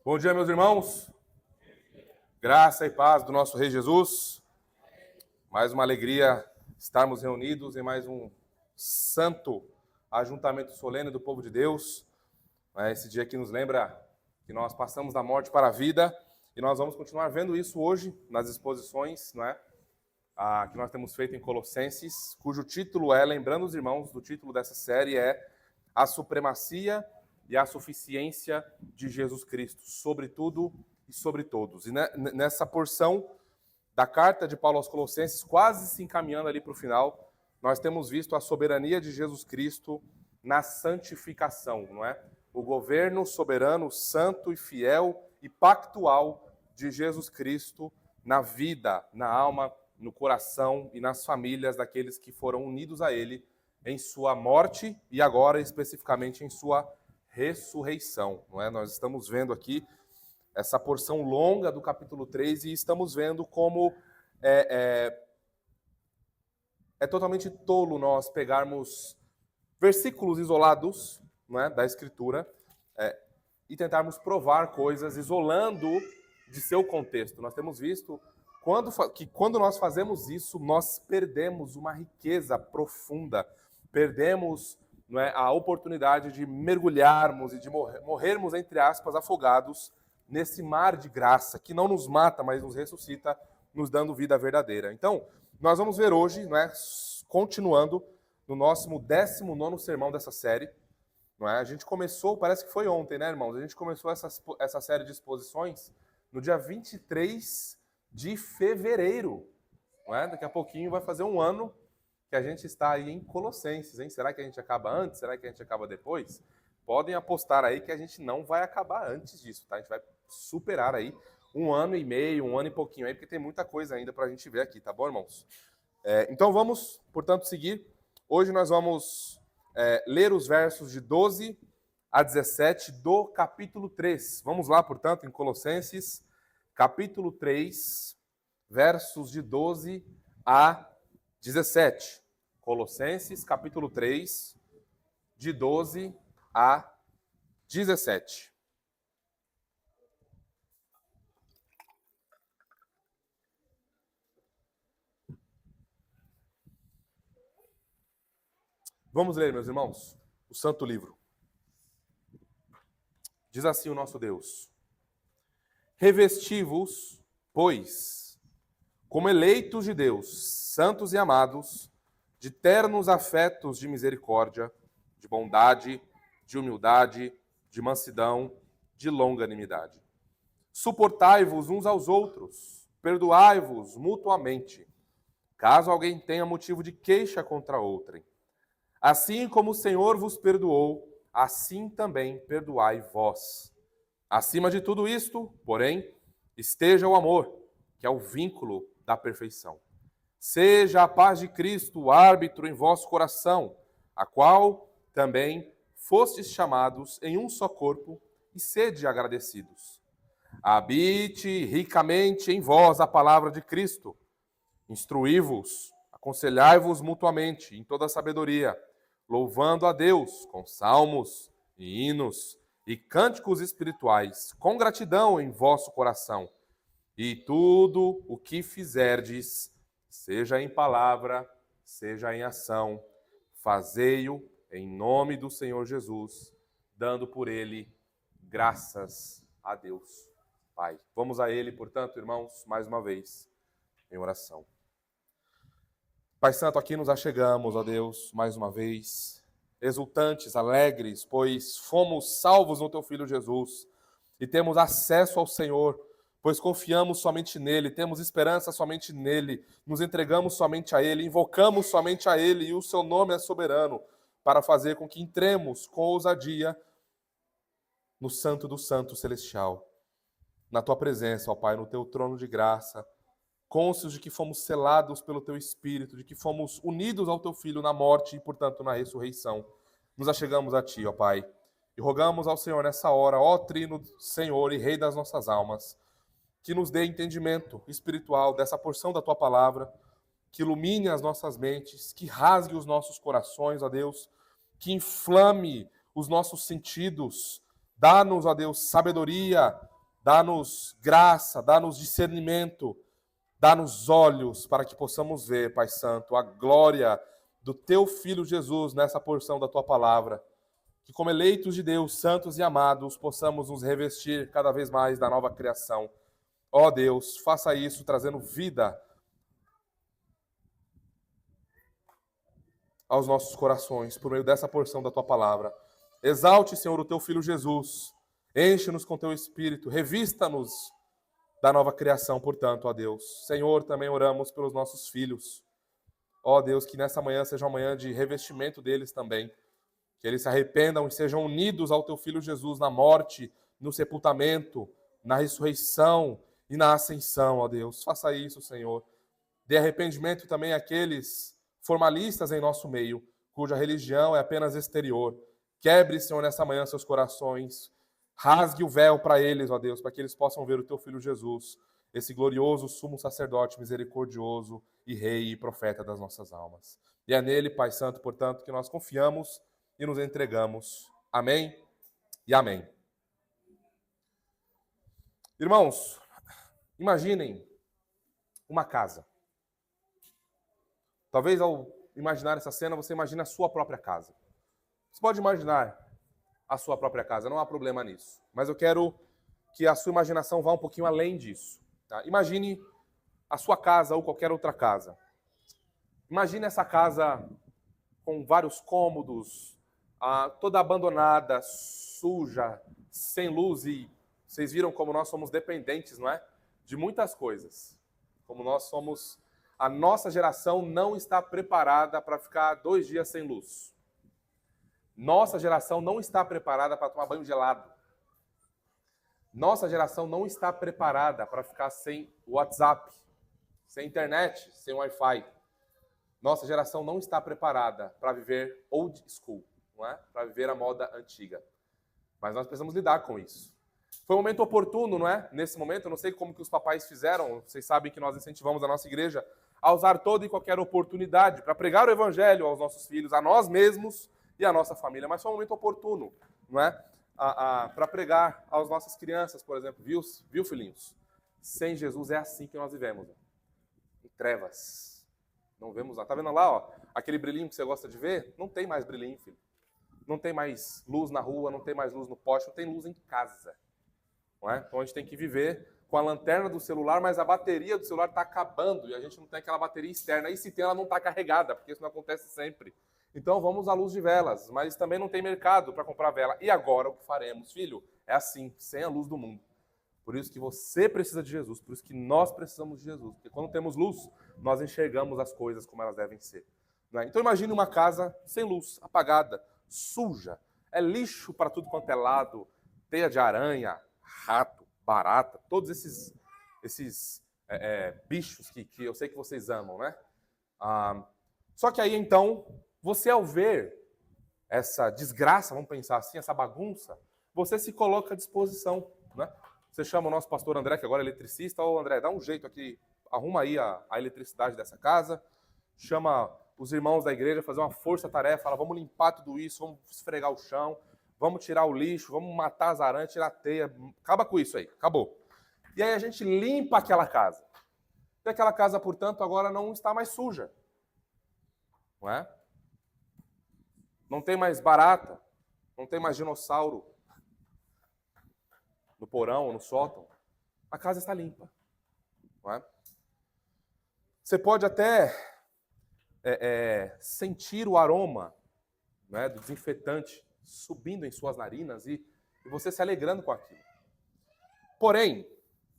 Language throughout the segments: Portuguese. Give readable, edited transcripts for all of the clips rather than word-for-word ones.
Bom dia, meus irmãos. Graça e paz do nosso Rei Jesus. Mais uma alegria estarmos reunidos em mais um santo ajuntamento solene do povo de Deus. Esse dia que nos lembra que nós passamos da morte para a vida e nós vamos continuar vendo isso hoje nas exposições, não é? Que nós temos feito em Colossenses, cujo título é, lembrando os irmãos, do título dessa série é A Supremacia e a Suficiência de Jesus Cristo, sobre tudo e sobre todos. E nessa porção da carta de Paulo aos Colossenses, quase se encaminhando ali para o final, nós temos visto a soberania de Jesus Cristo na santificação, não é? O governo soberano, santo e fiel e pactual de Jesus Cristo na vida, na alma, no coração e nas famílias daqueles que foram unidos a Ele em sua morte e agora especificamente em sua ressurreição, não é? Nós estamos vendo aqui essa porção longa do capítulo 3 e estamos vendo como é totalmente tolo nós pegarmos versículos isolados, não é, da Escritura e tentarmos provar coisas isolando de seu contexto. Nós temos visto que quando nós fazemos isso, nós perdemos uma riqueza profunda, perdemos, não é, a oportunidade de mergulharmos e de morrermos, entre aspas, afogados nesse mar de graça, que não nos mata, mas nos ressuscita, nos dando vida verdadeira. Então, nós vamos ver hoje, não é, continuando no nosso 19º sermão dessa série, não é? A gente começou, parece que foi ontem, né, irmãos? A gente começou essa série de exposições no dia 23 de fevereiro, não é? Daqui a pouquinho vai fazer um ano que a gente está aí em Colossenses, hein? Será que a gente acaba antes? Será que a gente acaba depois? Podem apostar aí que a gente não vai acabar antes disso, tá? A gente vai superar aí 1 ano e meio, 1 ano e pouquinho aí, porque tem muita coisa ainda para a gente ver aqui, tá bom, irmãos? Então vamos, portanto, seguir. Hoje nós vamos ler os versos de 12 a 17 do capítulo 3. Vamos lá, portanto, em Colossenses, capítulo 3, versos de 12 a 17. Colossenses, capítulo 3, de 12 a 17. Vamos ler, meus irmãos, o Santo Livro. Diz assim o nosso Deus: Revesti-vos, pois, como eleitos de Deus, santos e amados, de ternos afetos de misericórdia, de bondade, de humildade, de mansidão, de longanimidade. Suportai-vos uns aos outros, perdoai-vos mutuamente, caso alguém tenha motivo de queixa contra outrem. Assim como o Senhor vos perdoou, assim também perdoai vós. Acima de tudo isto, porém, esteja o amor, que é o vínculo da perfeição. Seja a paz de Cristo o árbitro em vosso coração, a qual também fostes chamados em um só corpo, e sede agradecidos. Habite ricamente em vós a palavra de Cristo. Instruí-vos, aconselhai-vos mutuamente em toda sabedoria, louvando a Deus com salmos e hinos e cânticos espirituais, com gratidão em vosso coração. E tudo o que fizerdes, seja em palavra, seja em ação, fazei-o em nome do Senhor Jesus, dando por ele graças a Deus Pai. Vamos a ele, portanto, irmãos, mais uma vez, em oração. Pai Santo, aqui nos achegamos, ó Deus, mais uma vez, exultantes, alegres, pois fomos salvos no Teu Filho Jesus e temos acesso ao Senhor, pois confiamos somente nele, temos esperança somente nele, nos entregamos somente a ele, invocamos somente a ele e o Seu nome é soberano para fazer com que entremos com ousadia no Santo do Santo Celestial, na Tua presença, ó Pai, no Teu trono de graça, cônscios de que fomos selados pelo Teu Espírito, de que fomos unidos ao Teu Filho na morte e, portanto, na ressurreição. Nos achegamos a Ti, ó Pai, e rogamos ao Senhor nessa hora, ó Trino Senhor e Rei das nossas almas, que nos dê entendimento espiritual dessa porção da Tua palavra, que ilumine as nossas mentes, que rasgue os nossos corações, ó Deus, que inflame os nossos sentidos, dá-nos, ó Deus, sabedoria Dá-nos graça, dá-nos discernimento, dá-nos olhos para que possamos ver, Pai Santo, a glória do Teu Filho Jesus nessa porção da Tua palavra. Que como eleitos de Deus, santos e amados, possamos nos revestir cada vez mais da nova criação. Ó Deus, faça isso trazendo vida aos nossos corações, por meio dessa porção da Tua palavra. Exalte, Senhor, o Teu Filho Jesus. Enche-nos com Teu Espírito. Revista-nos da nova criação, portanto, ó Deus. Senhor, também oramos pelos nossos filhos. Ó Deus, que nessa manhã seja uma manhã de revestimento deles também. Que eles se arrependam e sejam unidos ao Teu Filho Jesus na morte, no sepultamento, na ressurreição e na ascensão, ó Deus. Faça isso, Senhor. Dê arrependimento também àqueles formalistas em nosso meio, cuja religião é apenas exterior. Quebre, Senhor, nessa manhã seus corações. Rasgue o véu para eles, ó Deus, para que eles possam ver o Teu Filho Jesus, esse glorioso sumo sacerdote misericordioso e rei e profeta das nossas almas. E é nele, Pai Santo, portanto, que nós confiamos e nos entregamos. Amém e amém. Irmãos, imaginem uma casa. Talvez ao imaginar essa cena, você imagine a sua própria casa. Você pode imaginar a sua própria casa, não há problema nisso. Mas eu quero que a sua imaginação vá um pouquinho além disso. Tá? Imagine a sua casa ou qualquer outra casa. Imagine essa casa com vários cômodos, toda abandonada, suja, sem luz. E vocês viram como nós somos dependentes, não é? De muitas coisas. Como nós somos... A nossa geração não está preparada para ficar 2 dias sem luz. Nossa geração não está preparada para tomar banho gelado. Nossa geração não está preparada para ficar sem WhatsApp, sem internet, sem Wi-Fi. Nossa geração não está preparada para viver old school, não é? Para viver a moda antiga. Mas nós precisamos lidar com isso. Foi um momento oportuno, não é? Nesse momento, eu não sei como que os papais fizeram, vocês sabem que nós incentivamos a nossa igreja a usar toda e qualquer oportunidade para pregar o evangelho aos nossos filhos, a nós mesmos e à nossa família. Mas foi um momento oportuno, não é? Para pregar às nossas crianças, por exemplo. Viu, filhinhos? Sem Jesus é assim que nós vivemos. Em trevas. Não vemos lá. Tá vendo lá, ó? Aquele brilhinho que você gosta de ver? Não tem mais brilhinho, filho. Não tem mais luz na rua, não tem mais luz no poste, não tem luz em casa. Não é? Então a gente tem que viver com a lanterna do celular, mas a bateria do celular está acabando e a gente não tem aquela bateria externa. E se tem, ela não está carregada, porque isso não acontece sempre. Então vamos à luz de velas, mas também não tem mercado para comprar vela. E agora o que faremos, filho? É assim, sem a luz do mundo. Por isso que você precisa de Jesus, por isso que nós precisamos de Jesus. Porque quando temos luz, nós enxergamos as coisas como elas devem ser. Não é? Então imagine uma casa sem luz, apagada, suja. É lixo para tudo quanto é lado, teia de aranha, rato, barata, todos esses bichos que eu sei que vocês amam, né? Só que aí, então, você ao ver essa desgraça, vamos pensar assim, essa bagunça, você se coloca à disposição, né? Você chama o nosso pastor André, que agora é eletricista. Ô André, dá um jeito aqui, arruma aí a eletricidade dessa casa, chama os irmãos da igreja, fazer uma força-tarefa, fala, vamos limpar tudo isso, vamos esfregar o chão, vamos tirar o lixo, vamos matar as aranhas, tirar a teia, acaba com isso aí, acabou. E aí a gente limpa aquela casa. E aquela casa, portanto, agora não está mais suja. Não é? Não tem mais barata, não tem mais dinossauro no porão ou no sótão. A casa está limpa. Não é? Você pode até sentir o aroma, né, do desinfetante subindo em suas narinas e você se alegrando com aquilo. Porém,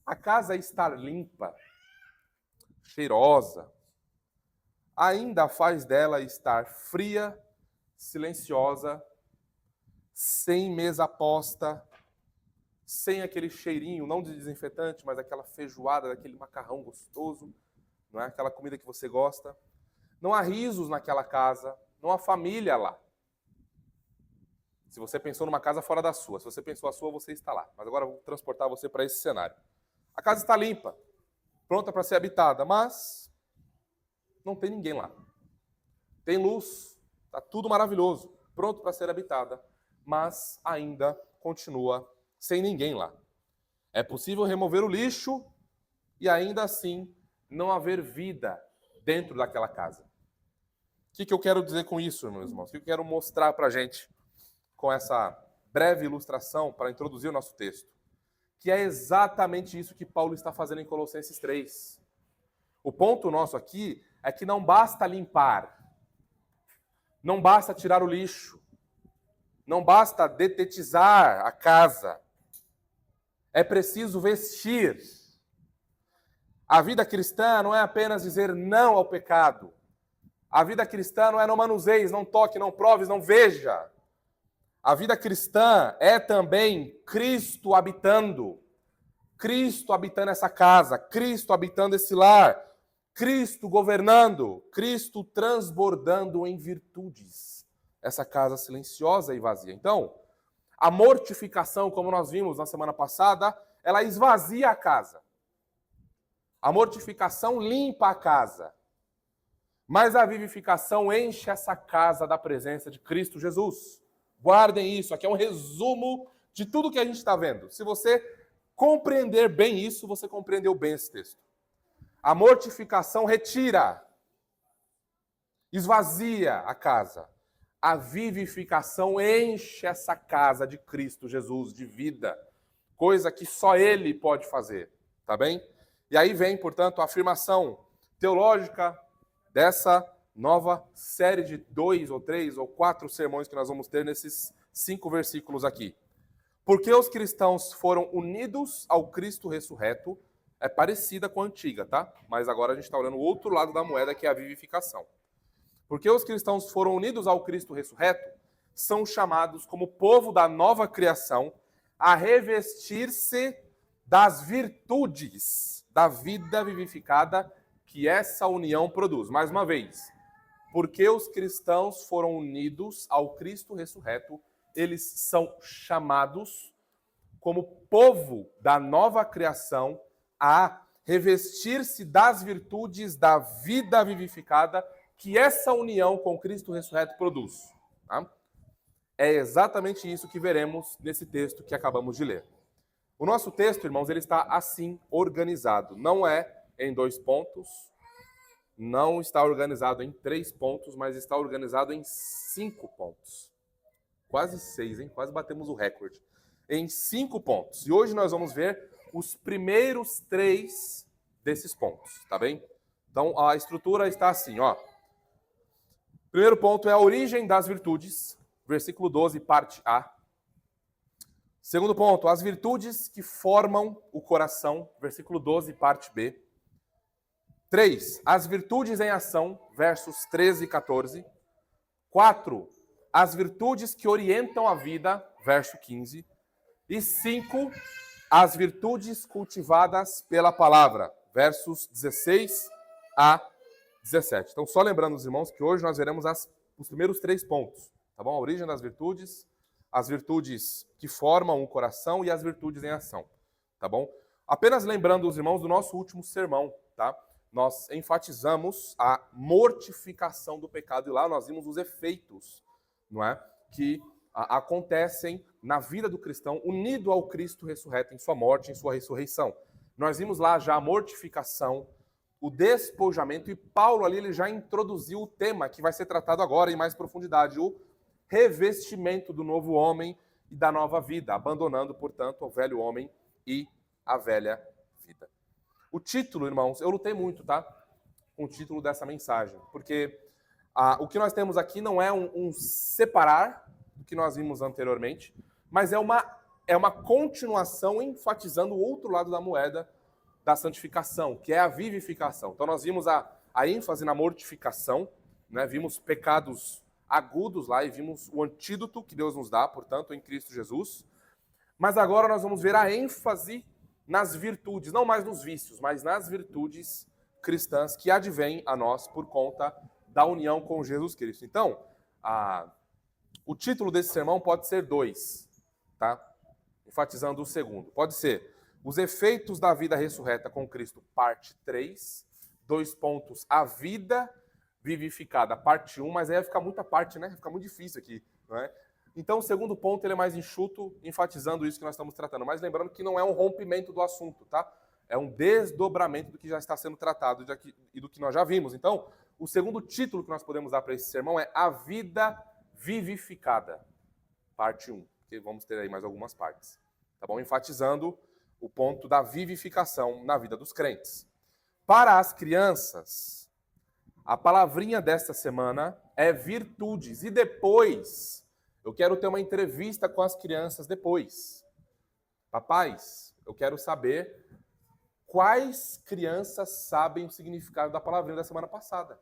a casa estar limpa, cheirosa, ainda faz dela estar fria, silenciosa, sem mesa posta, sem aquele cheirinho, não de desinfetante, mas aquela feijoada, daquele macarrão gostoso, não é? Aquela comida que você gosta. Não há risos naquela casa, não há família lá. Se você pensou numa casa fora da sua, se você pensou a sua, você está lá. Mas agora eu vou transportar você para esse cenário. A casa está limpa, pronta para ser habitada, mas não tem ninguém lá. Tem luz, está tudo maravilhoso, pronto para ser habitada, mas ainda continua sem ninguém lá. É possível remover o lixo e ainda assim não haver vida dentro daquela casa. O que eu quero dizer com isso, meus irmãos? O que eu quero mostrar para a gente com essa breve ilustração para introduzir o nosso texto? Que é exatamente isso que Paulo está fazendo em Colossenses 3. O ponto nosso aqui é que não basta limpar, não basta tirar o lixo, não basta detetizar a casa, é preciso vestir. A vida cristã não é apenas dizer não ao pecado. A vida cristã não é não manuseis, não toque, não proves, não veja. A vida cristã é também Cristo habitando essa casa, Cristo habitando esse lar, Cristo governando, Cristo transbordando em virtudes essa casa silenciosa e vazia. Então, a mortificação, como nós vimos na semana passada, ela esvazia a casa. A mortificação limpa a casa. Mas a vivificação enche essa casa da presença de Cristo Jesus. Guardem isso, aqui é um resumo de tudo que a gente está vendo. Se você compreender bem isso, você compreendeu bem esse texto. A mortificação retira, esvazia a casa. A vivificação enche essa casa de Cristo Jesus, de vida. Coisa que só Ele pode fazer, tá bem? E aí vem, portanto, a afirmação teológica dessa nova série de 2 ou 3 ou 4 sermões que nós vamos ter nesses 5 versículos aqui. Porque os cristãos foram unidos ao Cristo ressurreto, é parecida com a antiga, tá? Mas agora a gente está olhando o outro lado da moeda, que é a vivificação. Porque os cristãos foram unidos ao Cristo ressurreto, são chamados como povo da nova criação a revestir-se das virtudes da vida vivificada que essa união produz. Mais uma vez, porque os cristãos foram unidos ao Cristo ressurreto, eles são chamados como povo da nova criação a revestir-se das virtudes da vida vivificada que essa união com Cristo ressurreto produz. Tá? É exatamente isso que veremos nesse texto que acabamos de ler. O nosso texto, irmãos, ele está assim organizado. Não é em 2 pontos, não está organizado em 3 pontos, mas está organizado em 5 pontos. Quase 6, hein? Quase batemos o recorde. Em 5 pontos. E hoje nós vamos ver os primeiros 3 desses pontos, tá bem? Então, a estrutura está assim, ó. Primeiro ponto é a origem das virtudes, versículo 12, parte A. Segundo ponto, as virtudes que formam o coração, versículo 12, parte B. 3, as virtudes em ação, versos 13 e 14. 4, as virtudes que orientam a vida, verso 15. E 5, as virtudes cultivadas pela palavra, versos 16 a 17. Então, só lembrando os irmãos que hoje nós veremos os primeiros 3 pontos, tá bom? A origem das virtudes, as virtudes que formam o coração e as virtudes em ação, tá bom? Apenas lembrando os irmãos do nosso último sermão, tá? Nós enfatizamos a mortificação do pecado e lá nós vimos os efeitos, não é? Que acontecem na vida do cristão unido ao Cristo ressurreto em sua morte, em sua ressurreição. Nós vimos lá já a mortificação, o despojamento, e Paulo ali ele já introduziu o tema que vai ser tratado agora em mais profundidade, o revestimento do novo homem e da nova vida, abandonando, portanto, o velho homem e a velha vida. O título, irmãos, eu lutei muito, tá? Com o título dessa mensagem, porque o que nós temos aqui não é um separar do que nós vimos anteriormente, mas é uma continuação enfatizando o outro lado da moeda da santificação, que é a vivificação. Então nós vimos a ênfase na mortificação, né? Vimos pecados agudos lá e vimos o antídoto que Deus nos dá, portanto, em Cristo Jesus. Mas agora nós vamos ver a ênfase nas virtudes, não mais nos vícios, mas nas virtudes cristãs que advêm a nós por conta da união com Jesus Cristo. Então, o título desse sermão pode ser 2, tá? Enfatizando o segundo. Pode ser Os efeitos da vida ressurreta com Cristo, parte 3. 2 pontos, a vida vivificada, parte 1, mas aí vai ficar muita parte, né? Vai ficar muito difícil aqui, não é? Então, o segundo ponto ele é mais enxuto, enfatizando isso que nós estamos tratando. Mas lembrando que não é um rompimento do assunto, tá? É um desdobramento do que já está sendo tratado e do que nós já vimos. Então, o segundo título que nós podemos dar para esse sermão é A Vida Vivificada, parte 1, que vamos ter aí mais algumas partes. Tá bom? Enfatizando o ponto da vivificação na vida dos crentes. Para as crianças, a palavrinha desta semana é virtudes. E depois, eu quero ter uma entrevista com as crianças depois. Papais, eu quero saber quais crianças sabem o significado da palavrinha da semana passada.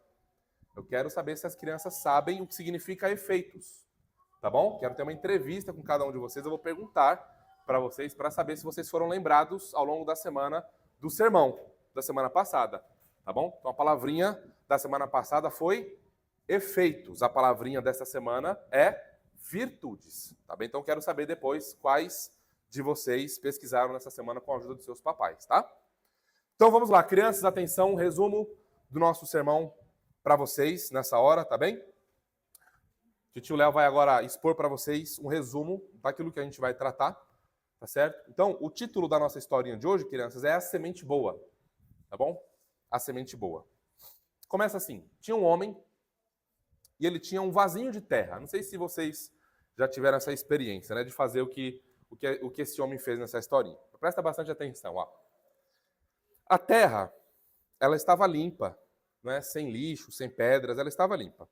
Eu quero saber se as crianças sabem o que significa efeitos. Tá bom? Quero ter uma entrevista com cada um de vocês. Eu vou perguntar para vocês para saber se vocês foram lembrados ao longo da semana do sermão da semana passada. Tá bom? Então a palavrinha da semana passada foi efeitos. A palavrinha dessa semana é virtudes. Tá bem? Então quero saber depois quais de vocês pesquisaram nessa semana com a ajuda dos seus papais, tá? Então vamos lá, crianças, atenção, um resumo do nosso sermão para vocês nessa hora, tá bem? O tio Léo vai agora expor para vocês um resumo daquilo que a gente vai tratar, tá certo? Então, o título da nossa historinha de hoje, crianças, é A Semente Boa, tá bom? A Semente Boa. Começa assim, tinha um homem e ele tinha um vasinho de terra. Não sei se vocês já tiveram essa experiência, né, de fazer o que esse homem fez nessa historinha. Presta bastante atenção, ó. A terra, ela estava limpa, né, sem lixo, sem pedras, ela estava limpa.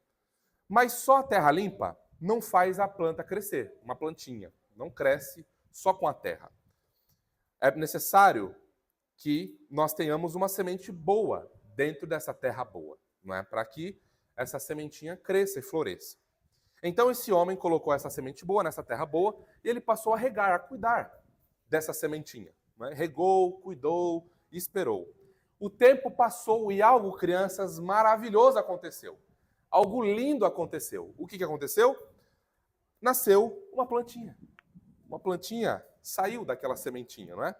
Mas só a terra limpa não faz a planta crescer. Uma plantinha não cresce só com a terra. É necessário que nós tenhamos uma semente boa dentro dessa terra boa, não é? Para que essa sementinha cresça e floresça. Então esse homem colocou essa semente boa nessa terra boa e ele passou a regar, a cuidar dessa sementinha. Não é? Regou, cuidou e esperou. O tempo passou e algo, crianças, maravilhoso aconteceu. Algo lindo aconteceu. O que aconteceu? Nasceu uma plantinha. Uma plantinha saiu daquela sementinha, não é?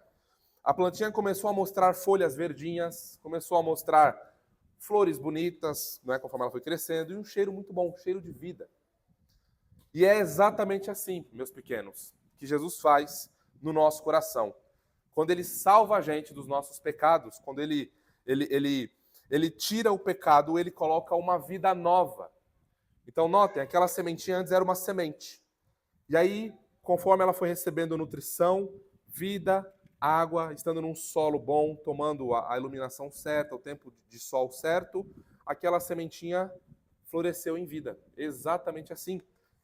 A plantinha começou a mostrar folhas verdinhas, começou a mostrar flores bonitas, não é? Conforme ela foi crescendo, e um cheiro muito bom, um cheiro de vida. E é exatamente assim, meus pequenos, que Jesus faz no nosso coração. Quando ele salva a gente dos nossos pecados, quando ele tira o pecado, ele coloca uma vida nova. Então, notem, aquela sementinha antes era uma semente. E aí, conforme ela foi recebendo nutrição, vida, água, estando num solo bom, tomando a iluminação certa, o tempo de sol certo, aquela sementinha floresceu em vida. Exatamente assim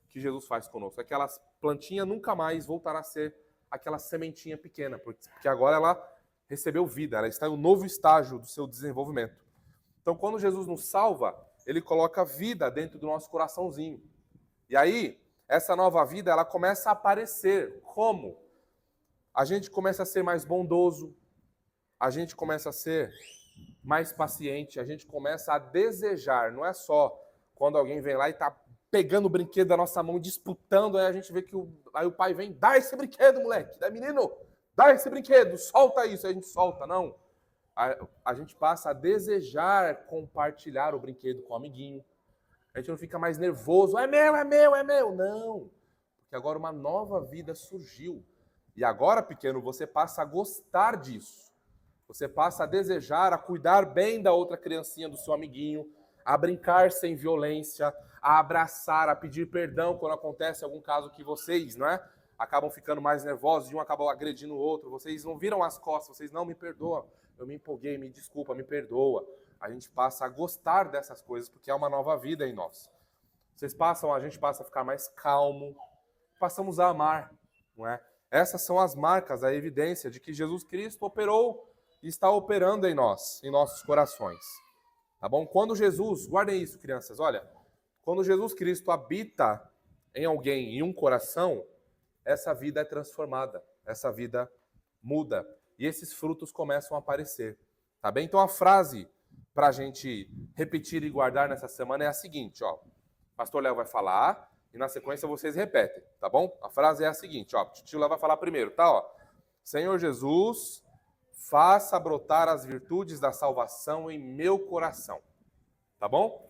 que Jesus faz conosco. Aquela plantinha nunca mais voltará a ser aquela sementinha pequena, porque agora ela recebeu vida, ela está em um novo estágio do seu desenvolvimento. Então, quando Jesus nos salva, ele coloca vida dentro do nosso coraçãozinho. E aí, essa nova vida, ela começa a aparecer. Como? A gente começa a ser mais bondoso, a gente começa a ser mais paciente, a gente começa a desejar. Não é só quando alguém vem lá e está pegando o brinquedo da nossa mão, disputando, aí a gente vê que aí o pai vem, dá esse brinquedo, moleque, dá menino, dá esse brinquedo, solta isso, aí a gente solta, não. A gente passa a desejar compartilhar o brinquedo com o amiguinho. A gente não fica mais nervoso, é meu, é meu, é meu. Não, porque agora uma nova vida surgiu. E agora, pequeno, você passa a gostar disso. Você passa a desejar, a cuidar bem da outra criancinha, do seu amiguinho, a brincar sem violência, a abraçar, a pedir perdão quando acontece algum caso que vocês, não é? Acabam ficando mais nervosos, e um acaba agredindo o outro, vocês não viram as costas, vocês não me perdoam, eu me empolguei, me desculpa, me perdoa. A gente passa a gostar dessas coisas porque é uma nova vida em nós. A gente passa a ficar mais calmo, passamos a amar, não é? Essas são as marcas, a evidência de que Jesus Cristo operou e está operando em nós, em nossos corações. Tá bom? Quando Jesus, guardem isso, crianças, olha, quando Jesus Cristo habita em alguém, em um coração, essa vida é transformada, essa vida muda e esses frutos começam a aparecer, tá bem? Então a frase para a gente repetir e guardar nessa semana é a seguinte, ó. O pastor Léo vai falar e na sequência vocês repetem, tá bom? A frase é a seguinte, ó. O tio Léo vai falar primeiro, tá? Ó. Senhor Jesus, faça brotar as virtudes da salvação em meu coração, tá bom?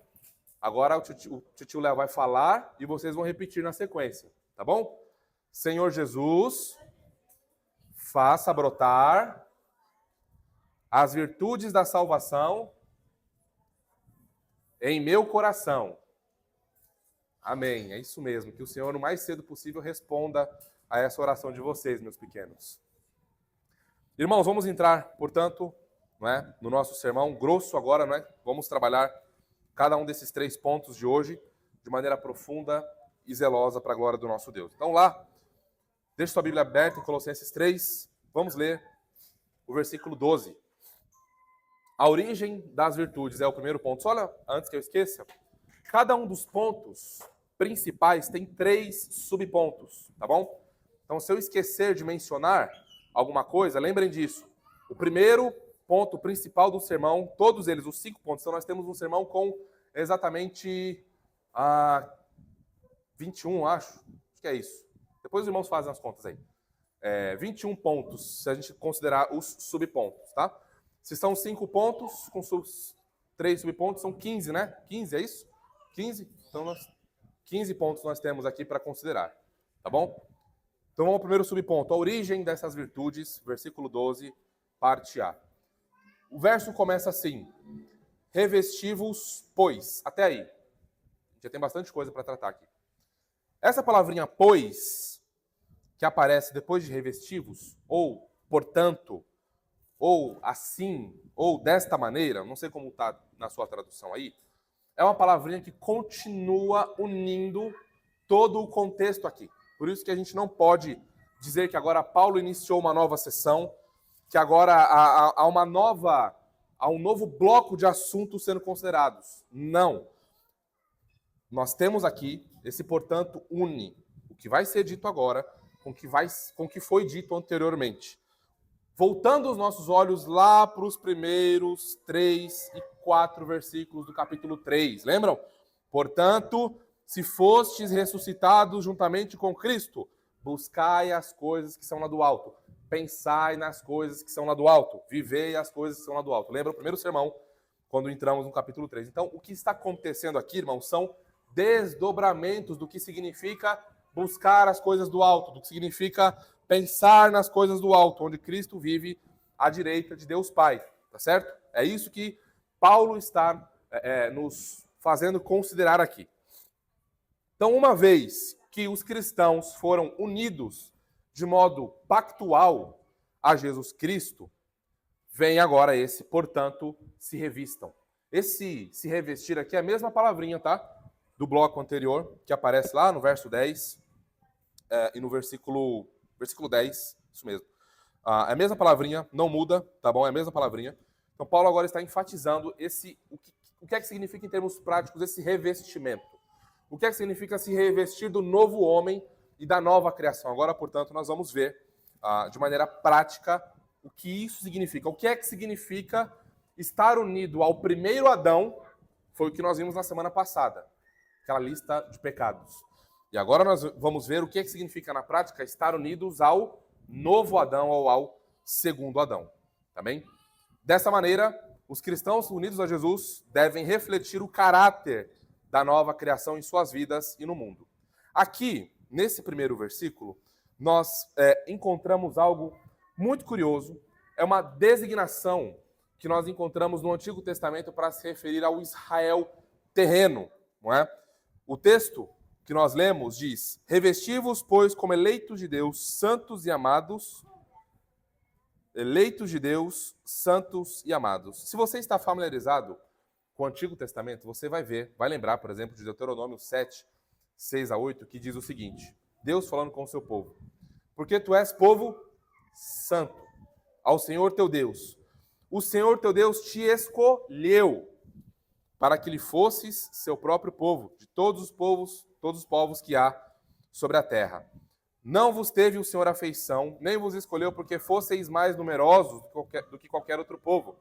Agora o tio Léo vai falar e vocês vão repetir na sequência. tá bom? Senhor Jesus, faça brotar as virtudes da salvação em meu coração. Amém. É isso mesmo. Que o Senhor, o mais cedo possível, responda a essa oração de vocês, meus pequenos. Irmãos, vamos entrar, portanto, não é, no nosso sermão grosso agora, não é? Vamos trabalhar cada um desses 3 pontos de hoje de maneira profunda e zelosa para a glória do nosso Deus. Então lá, deixe sua Bíblia aberta em Colossenses 3, vamos ler o versículo 12. A origem das virtudes é o primeiro ponto. Só olha, antes que eu esqueça, cada um dos pontos principais tem 3 subpontos, tá bom? Então, se eu esquecer de mencionar alguma coisa, lembrem disso. O primeiro ponto principal do sermão, todos eles, os 5 pontos, então nós temos um sermão com exatamente 21, acho que é isso. Depois os irmãos fazem as contas aí. 21 pontos, se a gente considerar os subpontos, tá? Se são 5 pontos, com 3 subpontos, são 15, né? 15, é isso? 15? Então, 15 pontos nós temos aqui para considerar, tá bom? Então, vamos ao primeiro subponto. A origem dessas virtudes, versículo 12, parte A. O verso começa assim: revesti-vos, pois. Até aí. Já tem bastante coisa para tratar aqui. Essa palavrinha pois, que aparece depois de revesti-vos, ou portanto, ou assim, ou desta maneira, não sei como está na sua tradução aí, é uma palavrinha que continua unindo todo o contexto aqui. Por isso que a gente não pode dizer que agora Paulo iniciou uma nova sessão, que agora há um novo bloco de assuntos sendo considerados. Não. Nós temos aqui, esse portanto une o que vai ser dito agora com o que foi dito anteriormente. Voltando os nossos olhos lá para os primeiros 3 e 4 versículos do capítulo 3, lembram? Portanto, se fostes ressuscitados juntamente com Cristo, buscai as coisas que são lá do alto, pensai nas coisas que são lá do alto, vivei as coisas que são lá do alto. Lembra o primeiro sermão, quando entramos no capítulo 3. Então, o que está acontecendo aqui, irmãos, são desdobramentos do que significa buscar as coisas do alto, do que significa pensar nas coisas do alto, onde Cristo vive à direita de Deus Pai, tá certo? É isso que Paulo está nos fazendo considerar aqui. Então, uma vez que os cristãos foram unidos de modo pactual a Jesus Cristo, vem agora esse, portanto, se revistam. Esse se revestir aqui é a mesma palavrinha, tá? Do bloco anterior, que aparece lá no verso 10 e no versículo 10, isso mesmo. É a mesma palavrinha, não muda, tá bom? É a mesma palavrinha. Então, Paulo agora está enfatizando o que é que significa em termos práticos esse revestimento. O que é que significa se revestir do novo homem e da nova criação. Agora, portanto, nós vamos ver de maneira prática o que isso significa. O que é que significa estar unido ao primeiro Adão, foi o que nós vimos na semana passada, aquela lista de pecados. E agora nós vamos ver o que é que significa na prática estar unidos ao novo Adão ou ao segundo Adão. Tá bem? Dessa maneira, os cristãos unidos a Jesus devem refletir o caráter da nova criação em suas vidas e no mundo. Aqui, nesse primeiro versículo, nós encontramos algo muito curioso. É uma designação que nós encontramos no Antigo Testamento para se referir ao Israel terreno, não é? O texto que nós lemos diz: revesti-vos, pois, como eleitos de Deus, santos e amados. Eleitos de Deus, santos e amados. Se você está familiarizado com o Antigo Testamento, você vai lembrar, por exemplo, de Deuteronômio 7, 6 a 8, que diz o seguinte: Deus falando com o seu povo: porque tu és povo santo ao Senhor teu Deus. O Senhor teu Deus te escolheu para que lhe fosses seu próprio povo, de todos os povos que há sobre a terra. Não vos teve o Senhor afeição, nem vos escolheu porque fosseis mais numerosos do que qualquer outro povo,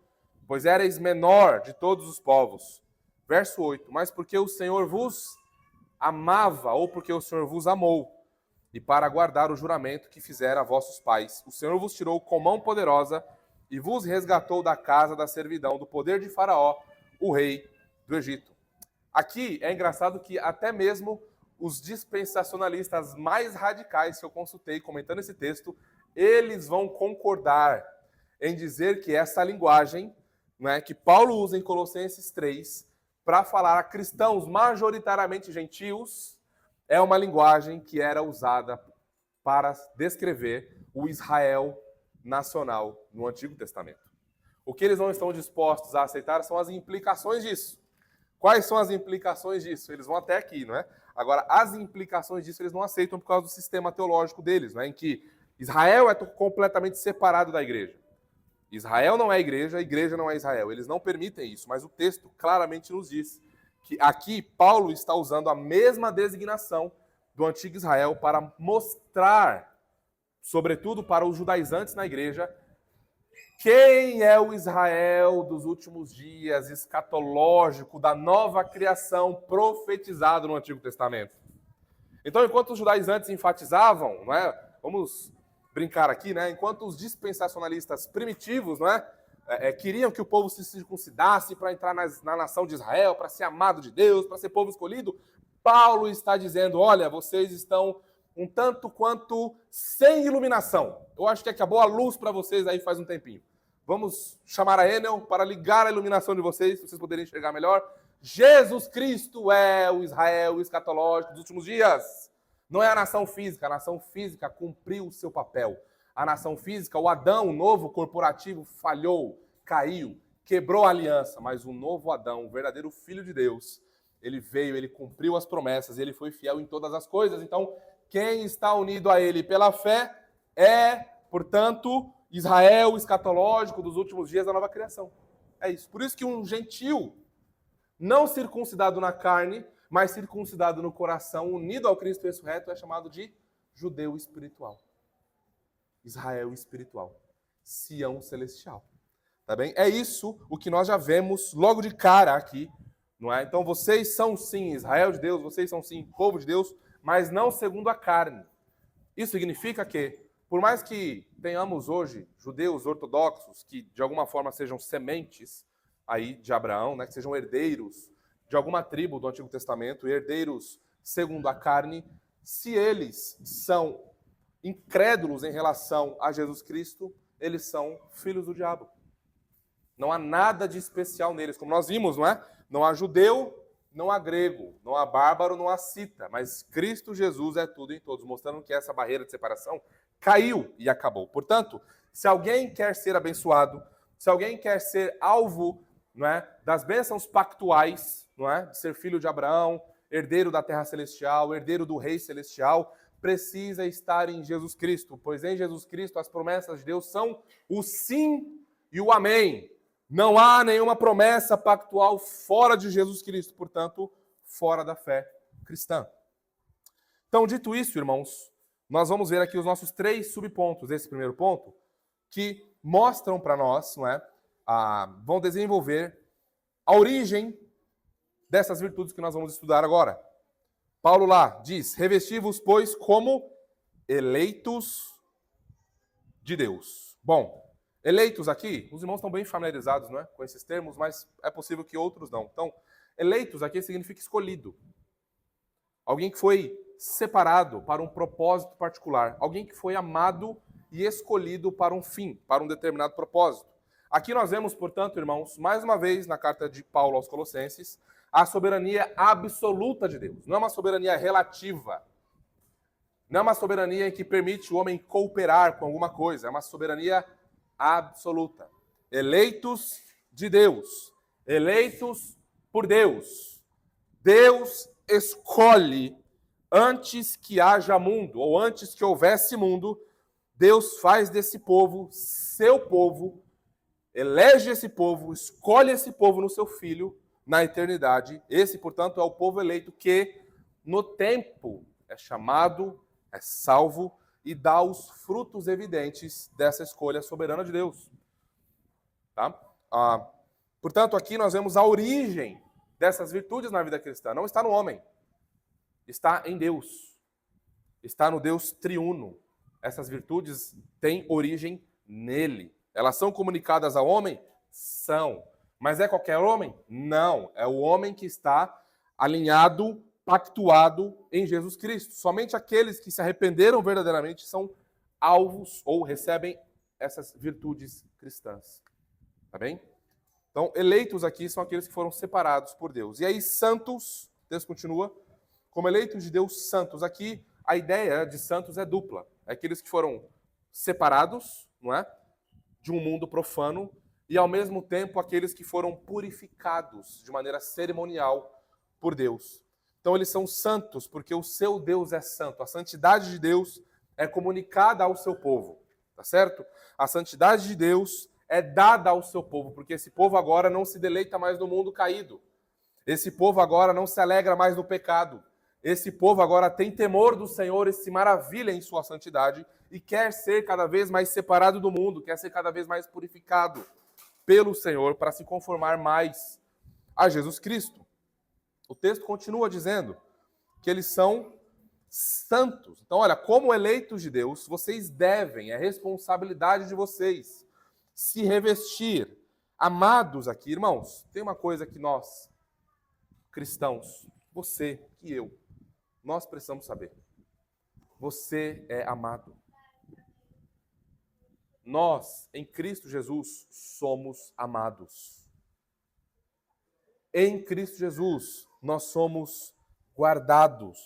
pois éreis menor de todos os povos. Verso 8, mas porque o Senhor vos amava, ou porque o Senhor vos amou, e para guardar o juramento que fizera a vossos pais, o Senhor vos tirou com mão poderosa e vos resgatou da casa da servidão, do poder de Faraó, o rei do Egito. Aqui é engraçado que até mesmo os dispensacionalistas mais radicais que eu consultei comentando esse texto, eles vão concordar em dizer que essa linguagem, né, que Paulo usa em Colossenses 3 para falar a cristãos majoritariamente gentios, é uma linguagem que era usada para descrever o Israel nacional no Antigo Testamento. O que eles não estão dispostos a aceitar são as implicações disso. Quais são as implicações disso? Eles vão até aqui, não é? Agora, as implicações disso eles não aceitam por causa do sistema teológico deles, não é? Em que Israel é completamente separado da igreja. Israel não é a igreja não é Israel. Eles não permitem isso, mas o texto claramente nos diz que aqui Paulo está usando a mesma designação do antigo Israel para mostrar, sobretudo para os judaizantes na igreja, quem é o Israel dos últimos dias, escatológico, da nova criação profetizado no Antigo Testamento. Então, enquanto os judaizantes enfatizavam, não é? Vamos brincar aqui, né? Enquanto os dispensacionalistas primitivos, não é? Queriam que o povo se circuncidasse para entrar na nação de Israel, para ser amado de Deus, para ser povo escolhido, Paulo está dizendo, olha, vocês estão um tanto quanto sem iluminação. Eu acho que acabou a luz para vocês aí faz um tempinho. Vamos chamar a Enel para ligar a iluminação de vocês, para vocês poderem enxergar melhor. Jesus Cristo é o Israel escatológico dos últimos dias. Não é a nação física cumpriu o seu papel. A nação física, o Adão, o novo corporativo, falhou, caiu, quebrou a aliança, mas o novo Adão, o verdadeiro Filho de Deus, ele veio, ele cumpriu as promessas, ele foi fiel em todas as coisas. Então, quem está unido a ele pela fé é, portanto, Israel escatológico dos últimos dias da nova criação. É isso. Por isso que um gentil, não circuncidado na carne, mas circuncidado no coração, unido ao Cristo ressurreto, é chamado de judeu espiritual. Israel espiritual. Sião celestial. Tá bem? É isso o que nós já vemos logo de cara aqui, não é? Então vocês são sim Israel de Deus, vocês são sim povo de Deus, mas não segundo a carne. Isso significa que, por mais que tenhamos hoje judeus ortodoxos que de alguma forma sejam sementes aí de Abraão, né, que sejam herdeiros de alguma tribo do Antigo Testamento, herdeiros segundo a carne, se eles são incrédulos em relação a Jesus Cristo, eles são filhos do diabo. Não há nada de especial neles, como nós vimos, não é? Não há judeu, não há grego, não há bárbaro, não há cita, mas Cristo Jesus é tudo em todos, mostrando que essa barreira de separação caiu e acabou. Portanto, se alguém quer ser abençoado, se alguém quer ser alvo, não é, das bênçãos pactuais, não é, de ser filho de Abraão, herdeiro da terra celestial, herdeiro do rei celestial, precisa estar em Jesus Cristo, pois em Jesus Cristo as promessas de Deus são o sim e o amém. Não há nenhuma promessa pactual fora de Jesus Cristo, portanto, fora da fé cristã. Então, dito isso, irmãos, nós vamos ver aqui os nossos 3 subpontos desse primeiro ponto, que mostram para nós, não é, vão desenvolver a origem dessas virtudes que nós vamos estudar agora. Paulo lá diz, revesti-vos, pois, como eleitos de Deus. Bom, eleitos aqui, os irmãos estão bem familiarizados, não é, com esses termos, mas é possível que outros não. Então, eleitos aqui significa escolhido. Alguém que foi separado para um propósito particular. Alguém que foi amado e escolhido para um fim, para um determinado propósito. Aqui nós vemos, portanto, irmãos, mais uma vez na carta de Paulo aos Colossenses, a soberania absoluta de Deus. Não é uma soberania relativa. Não é uma soberania que permite o homem cooperar com alguma coisa. É uma soberania absoluta. Eleitos de Deus. Eleitos por Deus. Deus escolhe antes que haja mundo, ou antes que houvesse mundo, Deus faz desse povo seu povo, elege esse povo, escolhe esse povo no seu Filho, na eternidade. Esse, portanto, é o povo eleito que, no tempo, é chamado, é salvo e dá os frutos evidentes dessa escolha soberana de Deus. Tá? Portanto, aqui nós vemos a origem dessas virtudes na vida cristã. Não está no homem, está em Deus. Está no Deus triuno. Essas virtudes têm origem nele. Elas são comunicadas ao homem? São. Mas é qualquer homem? Não. É o homem que está alinhado pactuado em Jesus Cristo. Somente aqueles que se arrependeram verdadeiramente são alvos ou recebem essas virtudes cristãs. Tá bem? Então, eleitos aqui são aqueles que foram separados por Deus. E aí, santos, o texto continua, como eleitos de Deus santos. Aqui, a ideia de santos é dupla. É aqueles que foram separados, não é? De um mundo profano, e ao mesmo tempo aqueles que foram purificados de maneira cerimonial por Deus. Então eles são santos porque o seu Deus é santo. A santidade de Deus é comunicada ao seu povo, tá certo? A santidade de Deus é dada ao seu povo, porque esse povo agora não se deleita mais no mundo caído. Esse povo agora não se alegra mais no pecado. Esse povo agora tem temor do Senhor e se maravilha em sua santidade e quer ser cada vez mais separado do mundo, quer ser cada vez mais purificado pelo Senhor para se conformar mais a Jesus Cristo. O texto continua dizendo que eles são santos. Então, olha, como eleitos de Deus, vocês devem, é responsabilidade de vocês, se revestir. Amados aqui, irmãos, tem uma coisa que nós, cristãos, você e eu, nós precisamos saber. Você é amado. Nós, em Cristo Jesus, somos amados. Em Cristo Jesus, nós somos guardados.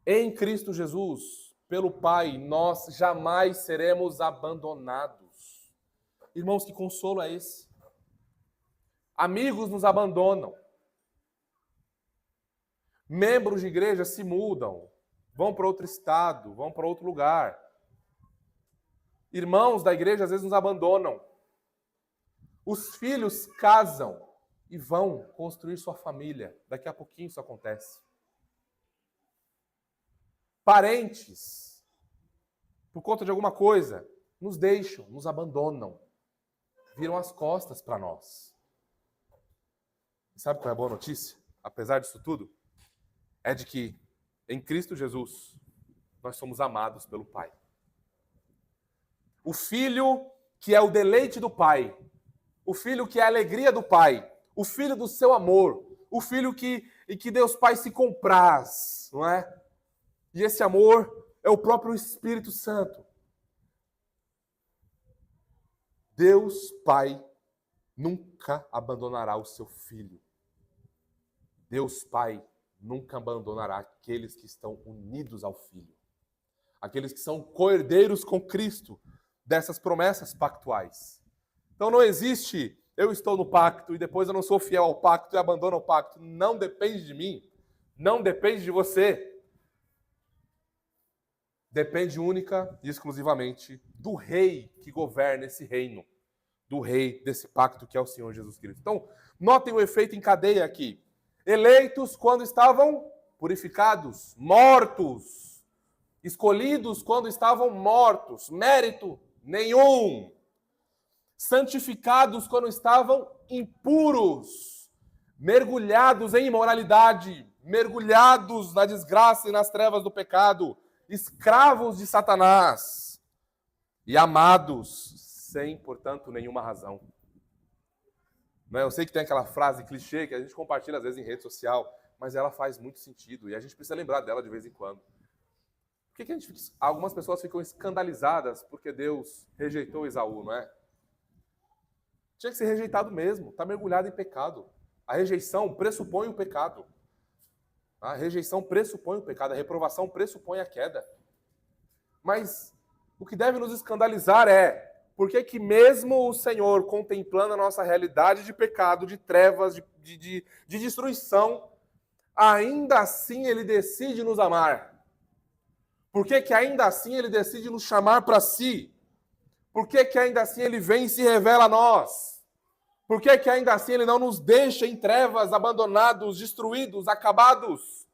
Em Cristo Jesus, pelo Pai, nós jamais seremos abandonados. Irmãos, que consolo é esse? Amigos nos abandonam. Membros de igreja se mudam, vão para outro estado, vão para outro lugar. Irmãos da igreja às vezes nos abandonam. Os filhos casam e vão construir sua família. Daqui a pouquinho isso acontece. Parentes, por conta de alguma coisa, nos deixam, nos abandonam, viram as costas para nós. E sabe qual é a boa notícia? Apesar disso tudo, é de que em Cristo Jesus nós somos amados pelo Pai. O filho que é o deleite do Pai, o filho que é a alegria do Pai, o filho do seu amor, o filho que Deus Pai se compraz, não é? E esse amor é o próprio Espírito Santo. Deus Pai nunca abandonará o seu filho. Deus Pai nunca abandonará aqueles que estão unidos ao Filho. Aqueles que são co-herdeiros com Cristo dessas promessas pactuais. Então não existe, eu estou no pacto e depois eu não sou fiel ao pacto e abandono o pacto. Não depende de mim. Não depende de você. Depende única e exclusivamente do rei que governa esse reino. Do rei desse pacto que é o Senhor Jesus Cristo. Então, notem o efeito em cadeia aqui. Eleitos quando estavam purificados, mortos. Escolhidos quando estavam mortos, mérito nenhum. Santificados quando estavam impuros, mergulhados em imoralidade, mergulhados na desgraça e nas trevas do pecado, escravos de Satanás e amados sem, portanto, nenhuma razão. Eu sei que tem aquela frase clichê que a gente compartilha às vezes em rede social, mas ela faz muito sentido e a gente precisa lembrar dela de vez em quando. Por que algumas pessoas ficam escandalizadas porque Deus rejeitou Esaú, não é? Tinha que ser rejeitado mesmo, está mergulhado em pecado. A rejeição pressupõe o pecado. A rejeição pressupõe o pecado, a reprovação pressupõe a queda. Mas o que deve nos escandalizar é por que mesmo o Senhor, contemplando a nossa realidade de pecado, de trevas, de destruição, ainda assim Ele decide nos amar? Por que ainda assim Ele decide nos chamar para si? Por que ainda assim Ele vem e se revela a nós? Por que ainda assim Ele não nos deixa em trevas, abandonados, destruídos, acabados?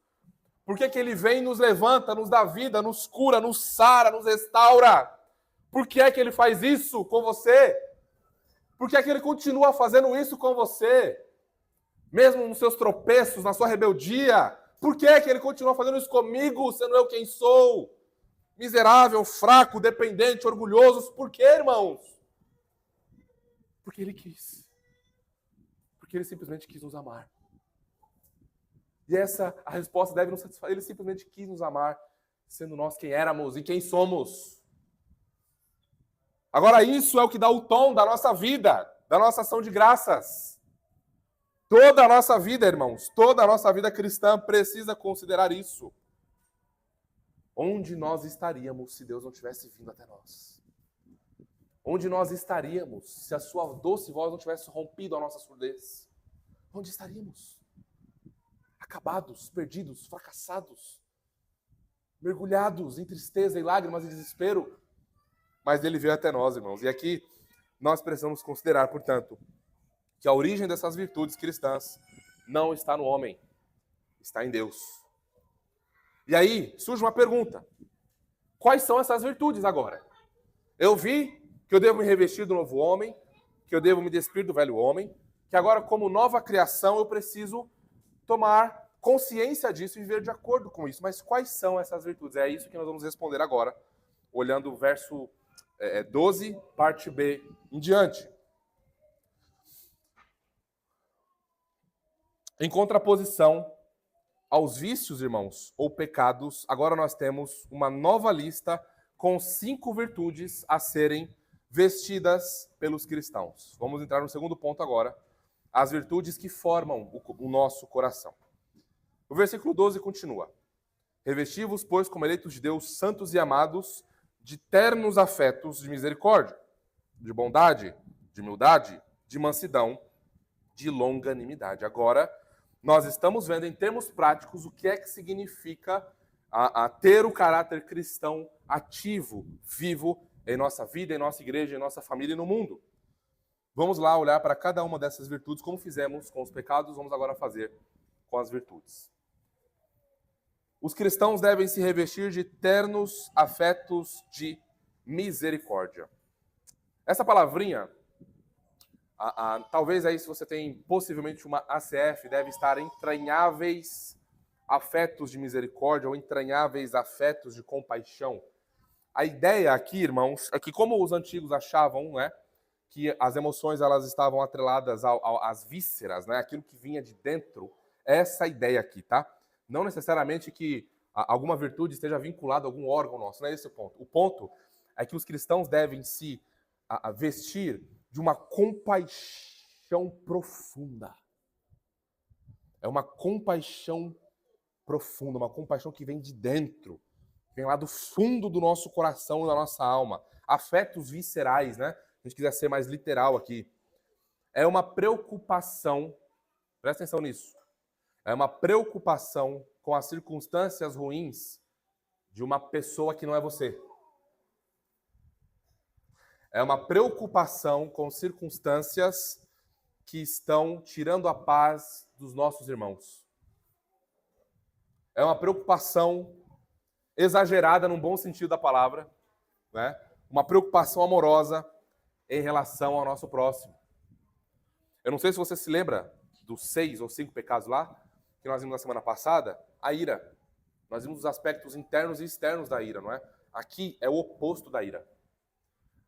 Por que Ele vem e nos levanta, nos dá vida, nos cura, nos sara, nos restaura? Por que Ele faz isso com você? Por que Ele continua fazendo isso com você? Mesmo nos seus tropeços, na sua rebeldia? Por que Ele continua fazendo isso comigo, sendo eu quem sou? Miserável, fraco, dependente, orgulhoso. Por que, irmãos? Porque Ele quis. Porque Ele simplesmente quis nos amar. E a resposta deve nos satisfazer. Ele simplesmente quis nos amar, sendo nós quem éramos e quem somos. Agora, isso é o que dá o tom da nossa vida, da nossa ação de graças. Toda a nossa vida, irmãos, toda a nossa vida cristã precisa considerar isso. Onde nós estaríamos se Deus não tivesse vindo até nós? Onde nós estaríamos se a sua doce voz não tivesse rompido a nossa surdez? Onde estaríamos? Acabados, perdidos, fracassados, mergulhados em tristeza e lágrimas e desespero. Mas ele veio até nós, irmãos. E aqui nós precisamos considerar, portanto, que a origem dessas virtudes cristãs não está no homem, está em Deus. E aí surge uma pergunta. Quais são essas virtudes agora? Eu vi que eu devo me revestir do novo homem, que eu devo me despir do velho homem, que agora, como nova criação, eu preciso tomar consciência disso e viver de acordo com isso. Mas quais são essas virtudes? É isso que nós vamos responder agora, olhando o verso 12, parte B, em diante. Em contraposição aos vícios, irmãos, ou pecados, agora nós temos uma nova lista com 5 virtudes a serem vestidas pelos cristãos. Vamos entrar no segundo ponto agora, as virtudes que formam o nosso coração. O versículo 12 continua. Revesti-vos, pois, como eleitos de Deus, santos e amados, de ternos afetos de misericórdia, de bondade, de humildade, de mansidão, de longanimidade. Agora, nós estamos vendo em termos práticos o que é que significa a ter o caráter cristão ativo, vivo, em nossa vida, em nossa igreja, em nossa família e no mundo. Vamos lá olhar para cada uma dessas virtudes, como fizemos com os pecados, vamos agora fazer com as virtudes. Os cristãos devem se revestir de ternos afetos de misericórdia. Essa palavrinha, talvez aí se você tem possivelmente uma ACF, deve estar entranháveis afetos de misericórdia ou entranháveis afetos de compaixão. A ideia aqui, irmãos, é que como os antigos achavam, né, que as emoções elas estavam atreladas às vísceras, né, aquilo que vinha de dentro, essa ideia aqui, tá? Não necessariamente que alguma virtude esteja vinculada a algum órgão nosso, não é esse o ponto. O ponto é que os cristãos devem se vestir de uma compaixão profunda. É uma compaixão profunda, uma compaixão que vem de dentro, vem lá do fundo do nosso coração e da nossa alma. Afetos viscerais, né? Se a gente quiser ser mais literal aqui. É uma preocupação, presta atenção nisso, é uma preocupação com as circunstâncias ruins de uma pessoa que não é você. É uma preocupação com circunstâncias que estão tirando a paz dos nossos irmãos. É uma preocupação exagerada, num bom sentido da palavra, né? Uma preocupação amorosa em relação ao nosso próximo. Eu não sei se você se lembra dos 6 ou 5 pecados lá, que nós vimos na semana passada, a ira. Nós vimos os aspectos internos e externos da ira, não é? Aqui é o oposto da ira.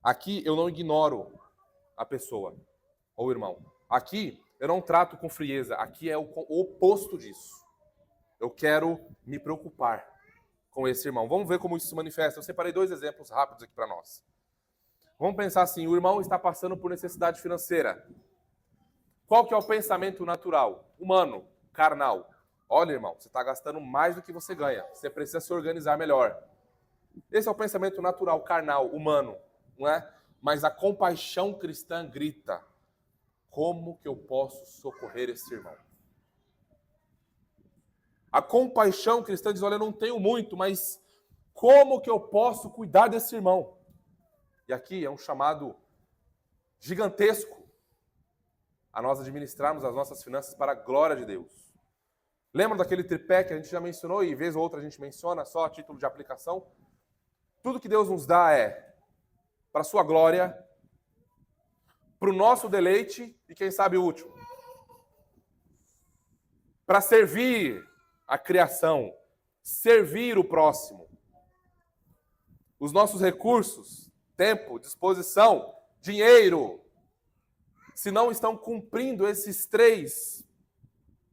Aqui eu não ignoro a pessoa ou o irmão. Aqui eu não trato com frieza. Aqui é o oposto disso. Eu quero me preocupar com esse irmão. Vamos ver como isso se manifesta. Eu separei 2 exemplos rápidos aqui para nós. Vamos pensar assim, o irmão está passando por necessidade financeira. Qual que é o pensamento natural? Humano, carnal. Olha, irmão, você está gastando mais do que você ganha. Você precisa se organizar melhor. Esse é o pensamento natural, carnal, humano, não é? Mas a compaixão cristã grita: como que eu posso socorrer esse irmão? A compaixão cristã diz: olha, eu não tenho muito, mas como que eu posso cuidar desse irmão? E aqui é um chamado gigantesco a nós administrarmos as nossas finanças para a glória de Deus. Lembra daquele tripé que a gente já mencionou e vez ou outra a gente menciona só a título de aplicação? Tudo que Deus nos dá é para a sua glória, para o nosso deleite e, quem sabe, o último, para servir a criação, servir o próximo. Os nossos recursos, tempo, disposição, dinheiro, se não estão cumprindo esses 3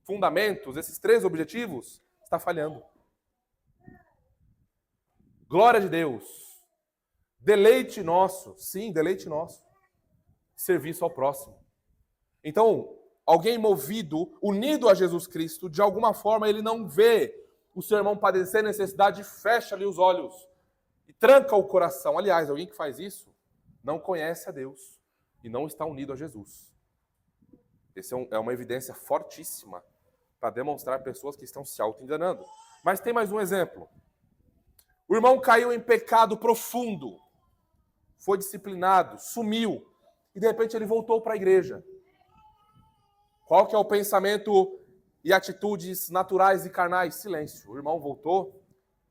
fundamentos, esses 3 objetivos, está falhando. Glória de Deus. Deleite nosso. Sim, deleite nosso. Serviço ao próximo. Então, alguém movido, unido a Jesus Cristo, de alguma forma ele não vê o seu irmão padecer necessidade e fecha-lhe os olhos e tranca o coração. Aliás, alguém que faz isso não conhece a Deus e não está unido a Jesus. Essa é uma evidência fortíssima para demonstrar pessoas que estão se auto-enganando. Mas tem mais um exemplo. O irmão caiu em pecado profundo, foi disciplinado, sumiu, e de repente ele voltou para a igreja. Qual que é o pensamento e atitudes naturais e carnais? Silêncio. O irmão voltou,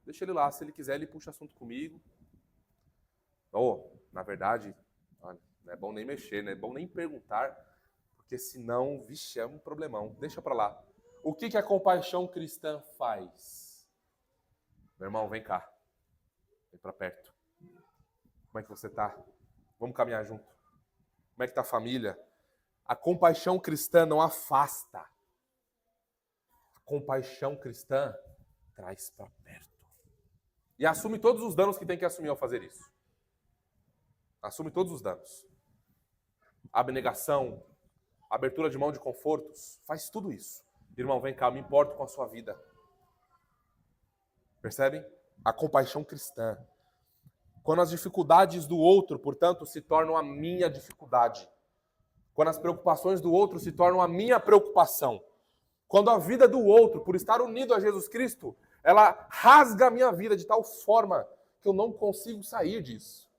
deixa ele lá, se ele quiser ele puxa assunto comigo. Ou, na verdade, não é bom nem mexer, não é bom nem perguntar, porque senão, vixe, é um problemão. Deixa para lá. O que a compaixão cristã faz? Meu irmão, vem cá. Vem para perto. Como é que você está? Vamos caminhar junto. Como é que está a família? A compaixão cristã não afasta. A compaixão cristã traz para perto. E assume todos os danos que tem que assumir ao fazer isso. Assume todos os danos. Abnegação, abertura de mão de confortos, faz tudo isso. Irmão, vem cá, eu me importo com a sua vida. Percebem? A compaixão cristã. Quando as dificuldades do outro, portanto, se tornam a minha dificuldade. Quando as preocupações do outro se tornam a minha preocupação. Quando a vida do outro, por estar unido a Jesus Cristo, ela rasga a minha vida de tal forma que eu não consigo sair disso.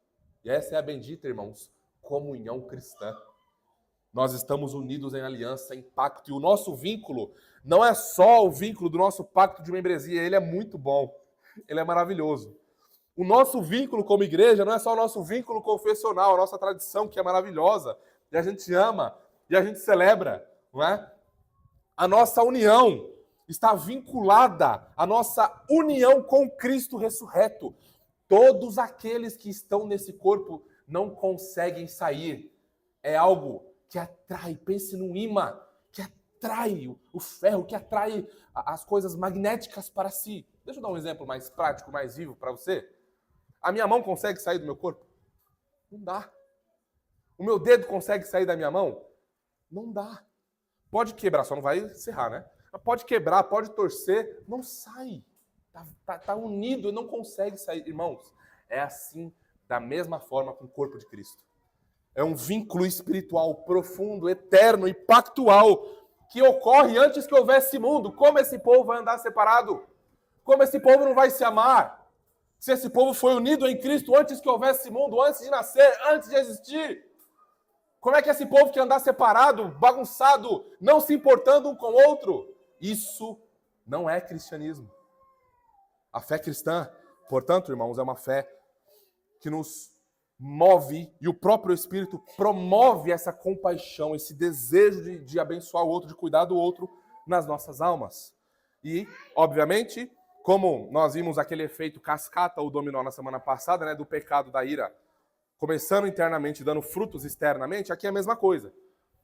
E essa é a bendita, irmãos, comunhão cristã. Nós estamos unidos em aliança, em pacto. E o nosso vínculo não é só o vínculo do nosso pacto de membresia. Ele é muito bom. Ele é maravilhoso. O nosso vínculo como igreja não é só o nosso vínculo confessional, a nossa tradição que é maravilhosa, e a gente ama, e a gente celebra, não é? A nossa união está vinculada à nossa união com Cristo ressurreto. Todos aqueles que estão nesse corpo não conseguem sair. É algo que atrai, pense num imã, que atrai o ferro, que atrai as coisas magnéticas para si. Deixa eu dar um exemplo mais prático, mais vivo para você. A minha mão consegue sair do meu corpo? Não dá. O meu dedo consegue sair da minha mão? Não dá. Pode quebrar, só não vai serrar, né? Pode quebrar, pode torcer, não sai. Tá unido e não consegue sair. Irmãos, é assim, da mesma forma com o corpo de Cristo. É um vínculo espiritual profundo, eterno e pactual que ocorre antes que houvesse mundo. Como esse povo vai andar separado? Como esse povo não vai se amar? Se esse povo foi unido em Cristo antes que houvesse mundo, antes de nascer, antes de existir. Como é que esse povo quer andar separado, bagunçado, não se importando um com o outro? Isso não é cristianismo. A fé cristã, portanto, irmãos, é uma fé que nos move e o próprio Espírito promove essa compaixão, esse desejo de abençoar o outro, de cuidar do outro nas nossas almas. E, obviamente, como nós vimos aquele efeito cascata ou dominó na semana passada, né, do pecado da ira, começando internamente e dando frutos externamente, aqui é a mesma coisa.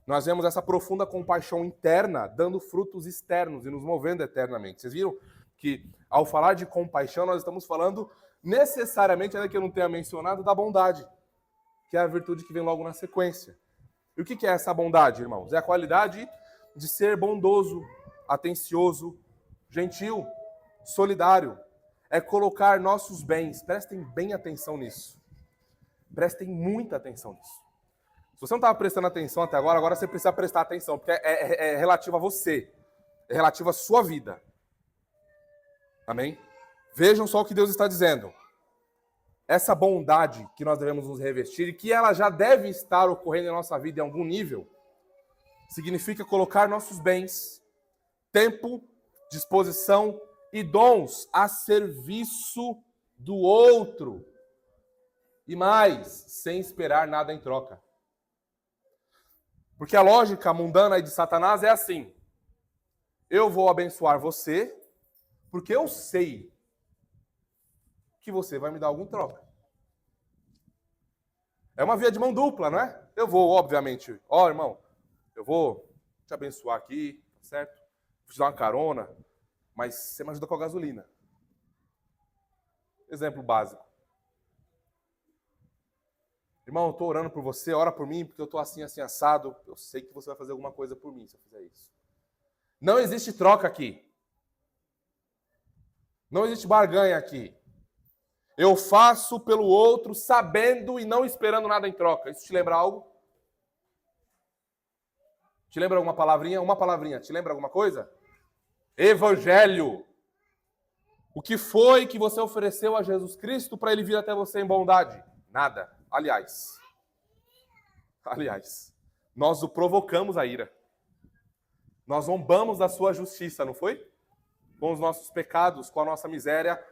Nós vemos essa profunda compaixão interna dando frutos externos e nos movendo eternamente. Vocês viram que, ao falar de compaixão, nós estamos falando necessariamente, ainda que eu não tenha mencionado, da bondade, que é a virtude que vem logo na sequência. E o que é essa bondade, irmãos? É a qualidade de ser bondoso, atencioso, gentil, solidário. É colocar nossos bens. Prestem bem atenção nisso. Prestem muita atenção nisso. Se você não estava prestando atenção até agora, agora você precisa prestar atenção, porque é relativo a você. É relativo à sua vida. Amém? Vejam só o que Deus está dizendo. Essa bondade que nós devemos nos revestir e que ela já deve estar ocorrendo em nossa vida em algum nível, significa colocar nossos bens, tempo, disposição e dons a serviço do outro. E mais, sem esperar nada em troca. Porque a lógica mundana e de Satanás é assim. Eu vou abençoar você porque eu sei que você vai me dar algum troca. É uma via de mão dupla, não é? Eu vou, obviamente, irmão, eu vou te abençoar aqui, certo? te dar uma carona, mas você me ajuda com a gasolina. Exemplo básico. Irmão, eu estou orando por você, ora por mim, porque eu estou assim, assim, assado. Eu sei que você vai fazer alguma coisa por mim se eu fizer isso. Não existe troca aqui. Não existe barganha aqui. Eu faço pelo outro sabendo e não esperando nada em troca. Isso te lembra algo? Te lembra alguma palavrinha? Uma palavrinha. Te lembra alguma coisa? Evangelho. O que foi que você ofereceu a Jesus Cristo para ele vir até você em bondade? Nada. Aliás, nós o provocamos a ira. Nós zombamos da sua justiça, não foi? Com os nossos pecados, com a nossa miséria,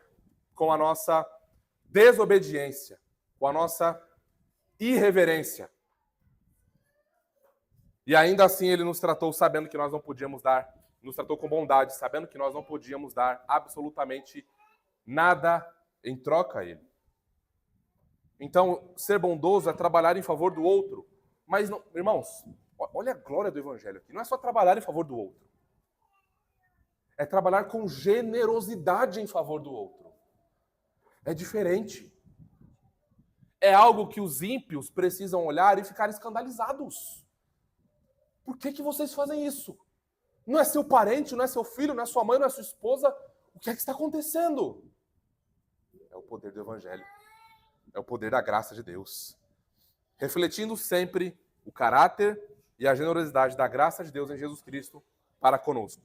com a nossa desobediência, com a nossa irreverência. E ainda assim ele nos tratou sabendo que nós não podíamos dar, nos tratou com bondade, sabendo que nós não podíamos dar absolutamente nada em troca a ele. Então, ser bondoso é trabalhar em favor do outro. Mas, não, irmãos, olha a glória do Evangelho aqui. Não é só trabalhar em favor do outro. É trabalhar com generosidade em favor do outro. É diferente. É algo que os ímpios precisam olhar e ficar escandalizados. Por que vocês fazem isso? Não é seu parente, não é seu filho, não é sua mãe, não é sua esposa. O que é que está acontecendo? É o poder do Evangelho. É o poder da graça de Deus. Refletindo sempre o caráter e a generosidade da graça de Deus em Jesus Cristo para conosco.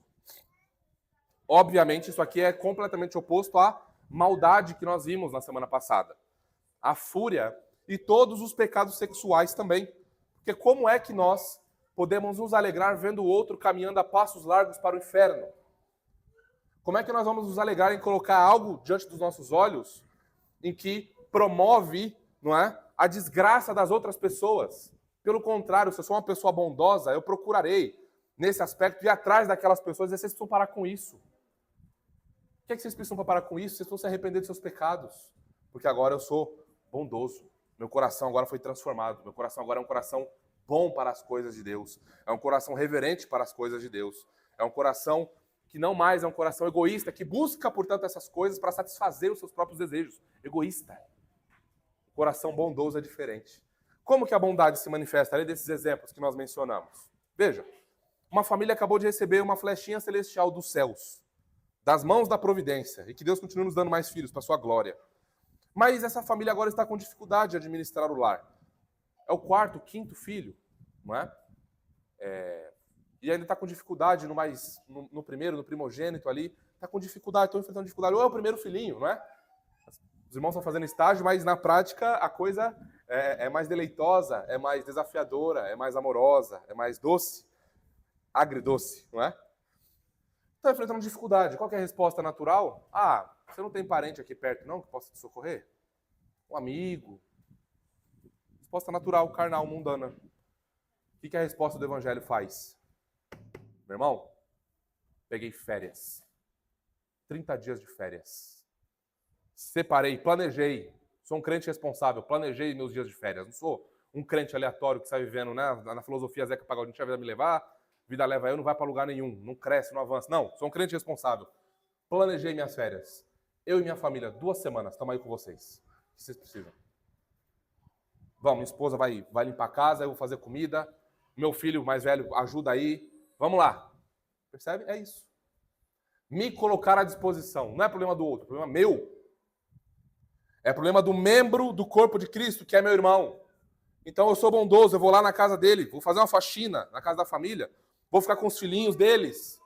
Obviamente, isso aqui é completamente oposto à maldade que nós vimos na semana passada. A fúria e todos os pecados sexuais também. Porque como é que nós podemos nos alegrar vendo o outro caminhando a passos largos para o inferno? Como é que nós vamos nos alegrar em colocar algo diante dos nossos olhos em que promove, não é, a desgraça das outras pessoas? Pelo contrário, se eu sou uma pessoa bondosa, eu procurarei, nesse aspecto, ir atrás daquelas pessoas e vocês precisam parar com isso. O que é que vocês precisam parar com isso? Vocês precisam se arrepender dos seus pecados. Porque agora eu sou bondoso. Meu coração agora foi transformado. Meu coração agora é um coração bom para as coisas de Deus. É um coração reverente para as coisas de Deus. É um coração que não mais é um coração egoísta, que busca, portanto, essas coisas para satisfazer os seus próprios desejos. Egoísta. O coração bondoso é diferente. Como que a bondade se manifesta? Ali desses exemplos que nós mencionamos. Veja, uma família acabou de receber uma flechinha celestial dos céus, das mãos da providência, e que Deus continue nos dando mais filhos para a sua glória. Mas essa família agora está com dificuldade de administrar o lar. É o quarto, quinto filho, não é? E ainda está com dificuldade no primeiro, no primogênito ali, está com dificuldade, estão enfrentando dificuldade. Ou é o primeiro filhinho, não é? Os irmãos estão fazendo estágio, mas na prática a coisa é mais deleitosa, é mais desafiadora, é mais amorosa, é mais doce, agridoce, não é? Está enfrentando dificuldade. Qual que é a resposta natural? Ah, você não tem parente aqui perto, não, que possa te socorrer? Um amigo. Resposta natural, carnal, mundana. O que a resposta do Evangelho faz? Meu irmão, peguei férias. 30 dias de férias. Separei, planejei. Sou um crente responsável, planejei meus dias de férias. Não sou um crente aleatório que sai vivendo, né, na filosofia Zeca Pagodinho, deixa a vida me levar, vida leva eu, não vai para lugar nenhum, não cresce, não avança. Não, sou um crente responsável. Planejei minhas férias. Eu e minha família, 2 semanas, estamos aí com vocês. O que vocês precisam? Vamos, minha esposa vai limpar a casa, eu vou fazer comida, meu filho mais velho ajuda aí. Vamos lá. Percebe? É isso. Me colocar à disposição. Não é problema do outro, é problema meu. É problema do membro do corpo de Cristo, que é meu irmão. Então eu sou bondoso, eu vou lá na casa dele, vou fazer uma faxina na casa da família, vou ficar com os filhinhos deles,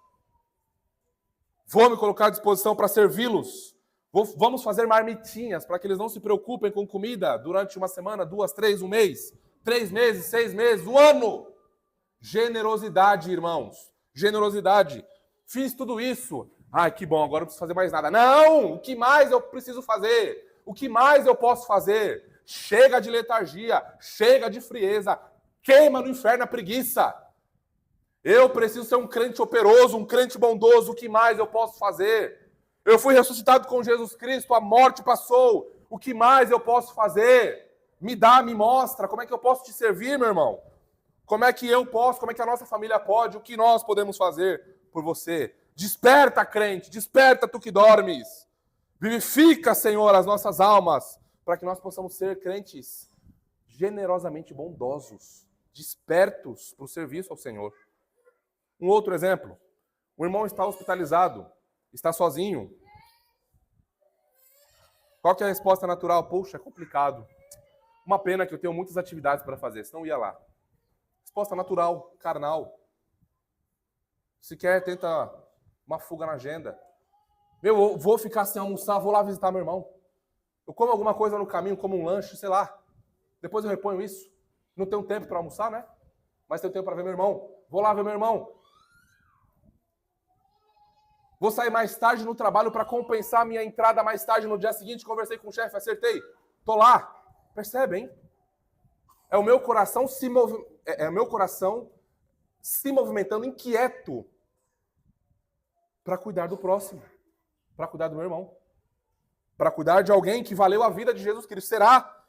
vou me colocar à disposição para servi-los, vamos fazer marmitinhas para que eles não se preocupem com comida durante uma semana, 2, 3, um mês, 3 meses, 6 meses, 1 ano. Generosidade, irmãos. Generosidade. Fiz tudo isso. Ai, que bom, agora não preciso fazer mais nada. Não! O que mais eu preciso fazer? O que mais eu posso fazer? Chega de letargia, chega de frieza, queima no inferno a preguiça. Eu preciso ser um crente operoso, um crente bondoso. O que mais eu posso fazer? Eu fui ressuscitado com Jesus Cristo, a morte passou. O que mais eu posso fazer? Me dá, me mostra. Como é que eu posso te servir, meu irmão? Como é que eu posso? Como é que a nossa família pode? O que nós podemos fazer? por você. Desperta, crente, desperta, tu que dormes. Vivifica, Senhor, as nossas almas, para que nós possamos ser crentes generosamente bondosos, despertos para o serviço ao Senhor. Um outro exemplo. O irmão está hospitalizado, está sozinho. Qual que é a resposta natural? Poxa, é complicado. Uma pena que eu tenho muitas atividades para fazer, senão eu ia lá. Resposta natural, carnal. Se quer, tenta uma fuga na agenda. Eu vou ficar sem almoçar, vou lá visitar meu irmão. Eu como alguma coisa no caminho, como um lanche, sei lá. Depois eu reponho isso. Não tenho tempo para almoçar, né? Mas tenho tempo para ver meu irmão. Vou lá ver meu irmão. Vou sair mais tarde no trabalho para compensar minha entrada mais tarde no dia seguinte. Conversei com o chefe, acertei. Tô lá. Percebe, hein? É o meu coração se movimentando inquieto para cuidar do próximo, para cuidar do meu irmão, para cuidar de alguém que valeu a vida de Jesus Cristo. Será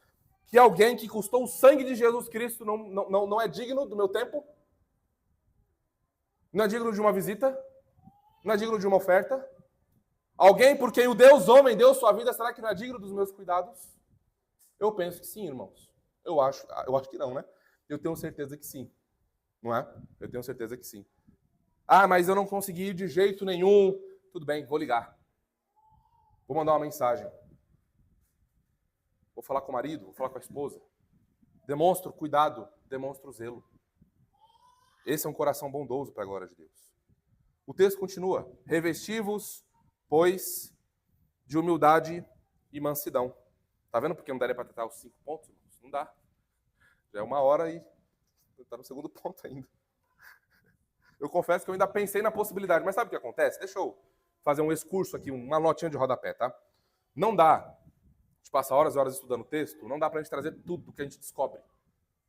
que alguém que custou o sangue de Jesus Cristo não é digno do meu tempo? Não é digno de uma visita? Não é digno de uma oferta? Alguém por quem o Deus homem deu sua vida, será que não é digno dos meus cuidados? Eu penso que sim, irmãos. Eu acho que não, né? Eu tenho certeza que sim. Não é? Eu tenho certeza que sim. Ah, mas eu não consegui ir de jeito nenhum. Tudo bem, vou ligar. Vou mandar uma mensagem. Vou falar com o marido, vou falar com a esposa. Demonstro cuidado, demonstro zelo. Esse é um coração bondoso para a glória de Deus. O texto continua. Revesti-vos, pois, de humildade e mansidão. Tá vendo porque não daria para tratar os 5 pontos? Não dá. Já é 1 hora e está no segundo ponto ainda. Eu confesso que eu ainda pensei na possibilidade, mas sabe o que acontece? Deixa eu fazer um excurso aqui, uma notinha de rodapé, tá? Não dá, a gente passa horas e horas estudando o texto, não dá para a gente trazer tudo que a gente descobre.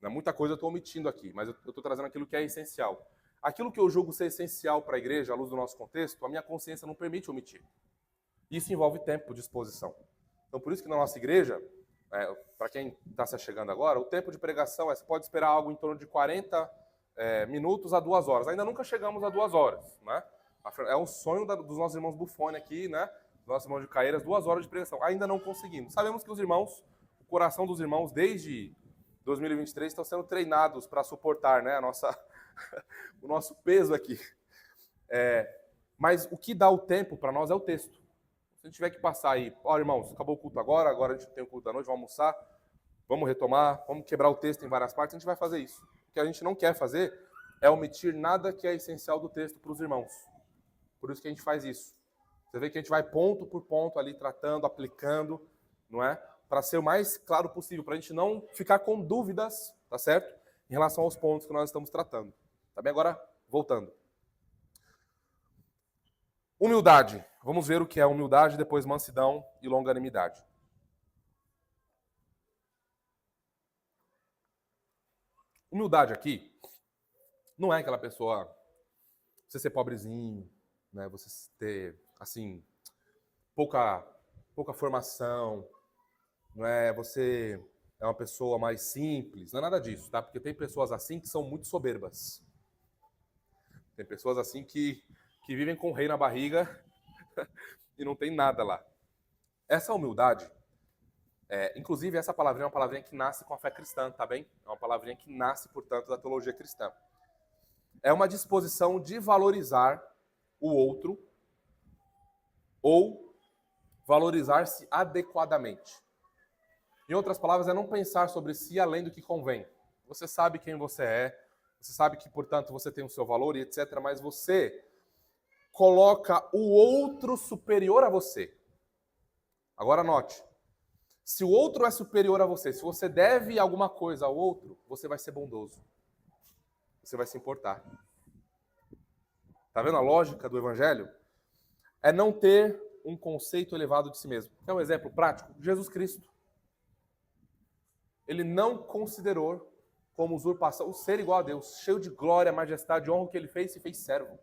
Muita coisa eu estou omitindo aqui, mas eu estou trazendo aquilo que é essencial. Aquilo que eu julgo ser essencial para a igreja, à luz do nosso contexto, a minha consciência não permite omitir. Isso envolve tempo, disposição. Então, por isso que na nossa igreja, para quem está se chegando agora, o tempo de pregação você pode esperar algo em torno de 40 minutos a 2 horas. Ainda nunca chegamos a 2 horas, né? É um sonho dos nossos irmãos Bufone aqui, né? Dos nossos irmãos de Caeiras, 2 horas de pregação. Ainda não conseguimos. Sabemos que os irmãos, o coração dos irmãos, desde 2023, estão sendo treinados para suportar, né, o nosso peso aqui. Mas o que dá o tempo para nós é o texto. Se a gente tiver que passar aí, irmãos, acabou o culto agora a gente tem o culto da noite, vamos almoçar, vamos retomar, vamos quebrar o texto em várias partes, a gente vai fazer isso. O que a gente não quer fazer é omitir nada que é essencial do texto para os irmãos. Por isso que a gente faz isso. Você vê que a gente vai ponto por ponto ali, tratando, aplicando, não é? Para ser o mais claro possível, para a gente não ficar com dúvidas, tá certo? Em relação aos pontos que nós estamos tratando. Tá bem? Agora, voltando. Humildade. Vamos ver o que é humildade, depois mansidão e longanimidade. Humildade aqui não é aquela pessoa, você ser pobrezinho, né? Você ter, assim, pouca formação, não é? Você é uma pessoa mais simples, não é nada disso, tá? Porque tem pessoas assim que são muito soberbas. Tem pessoas assim que vivem com o rei na barriga e não tem nada lá. Essa humildade, inclusive essa palavrinha é uma palavrinha que nasce com a fé cristã, tá bem? É uma palavrinha que nasce, portanto, da teologia cristã. É uma disposição de valorizar o outro ou valorizar-se adequadamente. Em outras palavras, é não pensar sobre si além do que convém. Você sabe quem você é, você sabe que, portanto, você tem o seu valor e etc., mas você coloca o outro superior a você. Agora note, se o outro é superior a você, se você deve alguma coisa ao outro, você vai ser bondoso. Você vai se importar. Tá vendo a lógica do evangelho? É não ter um conceito elevado de si mesmo. É um exemplo prático. Jesus Cristo. Ele não considerou como usurpação o ser igual a Deus, cheio de glória, majestade, honra, o que ele fez, se fez servo.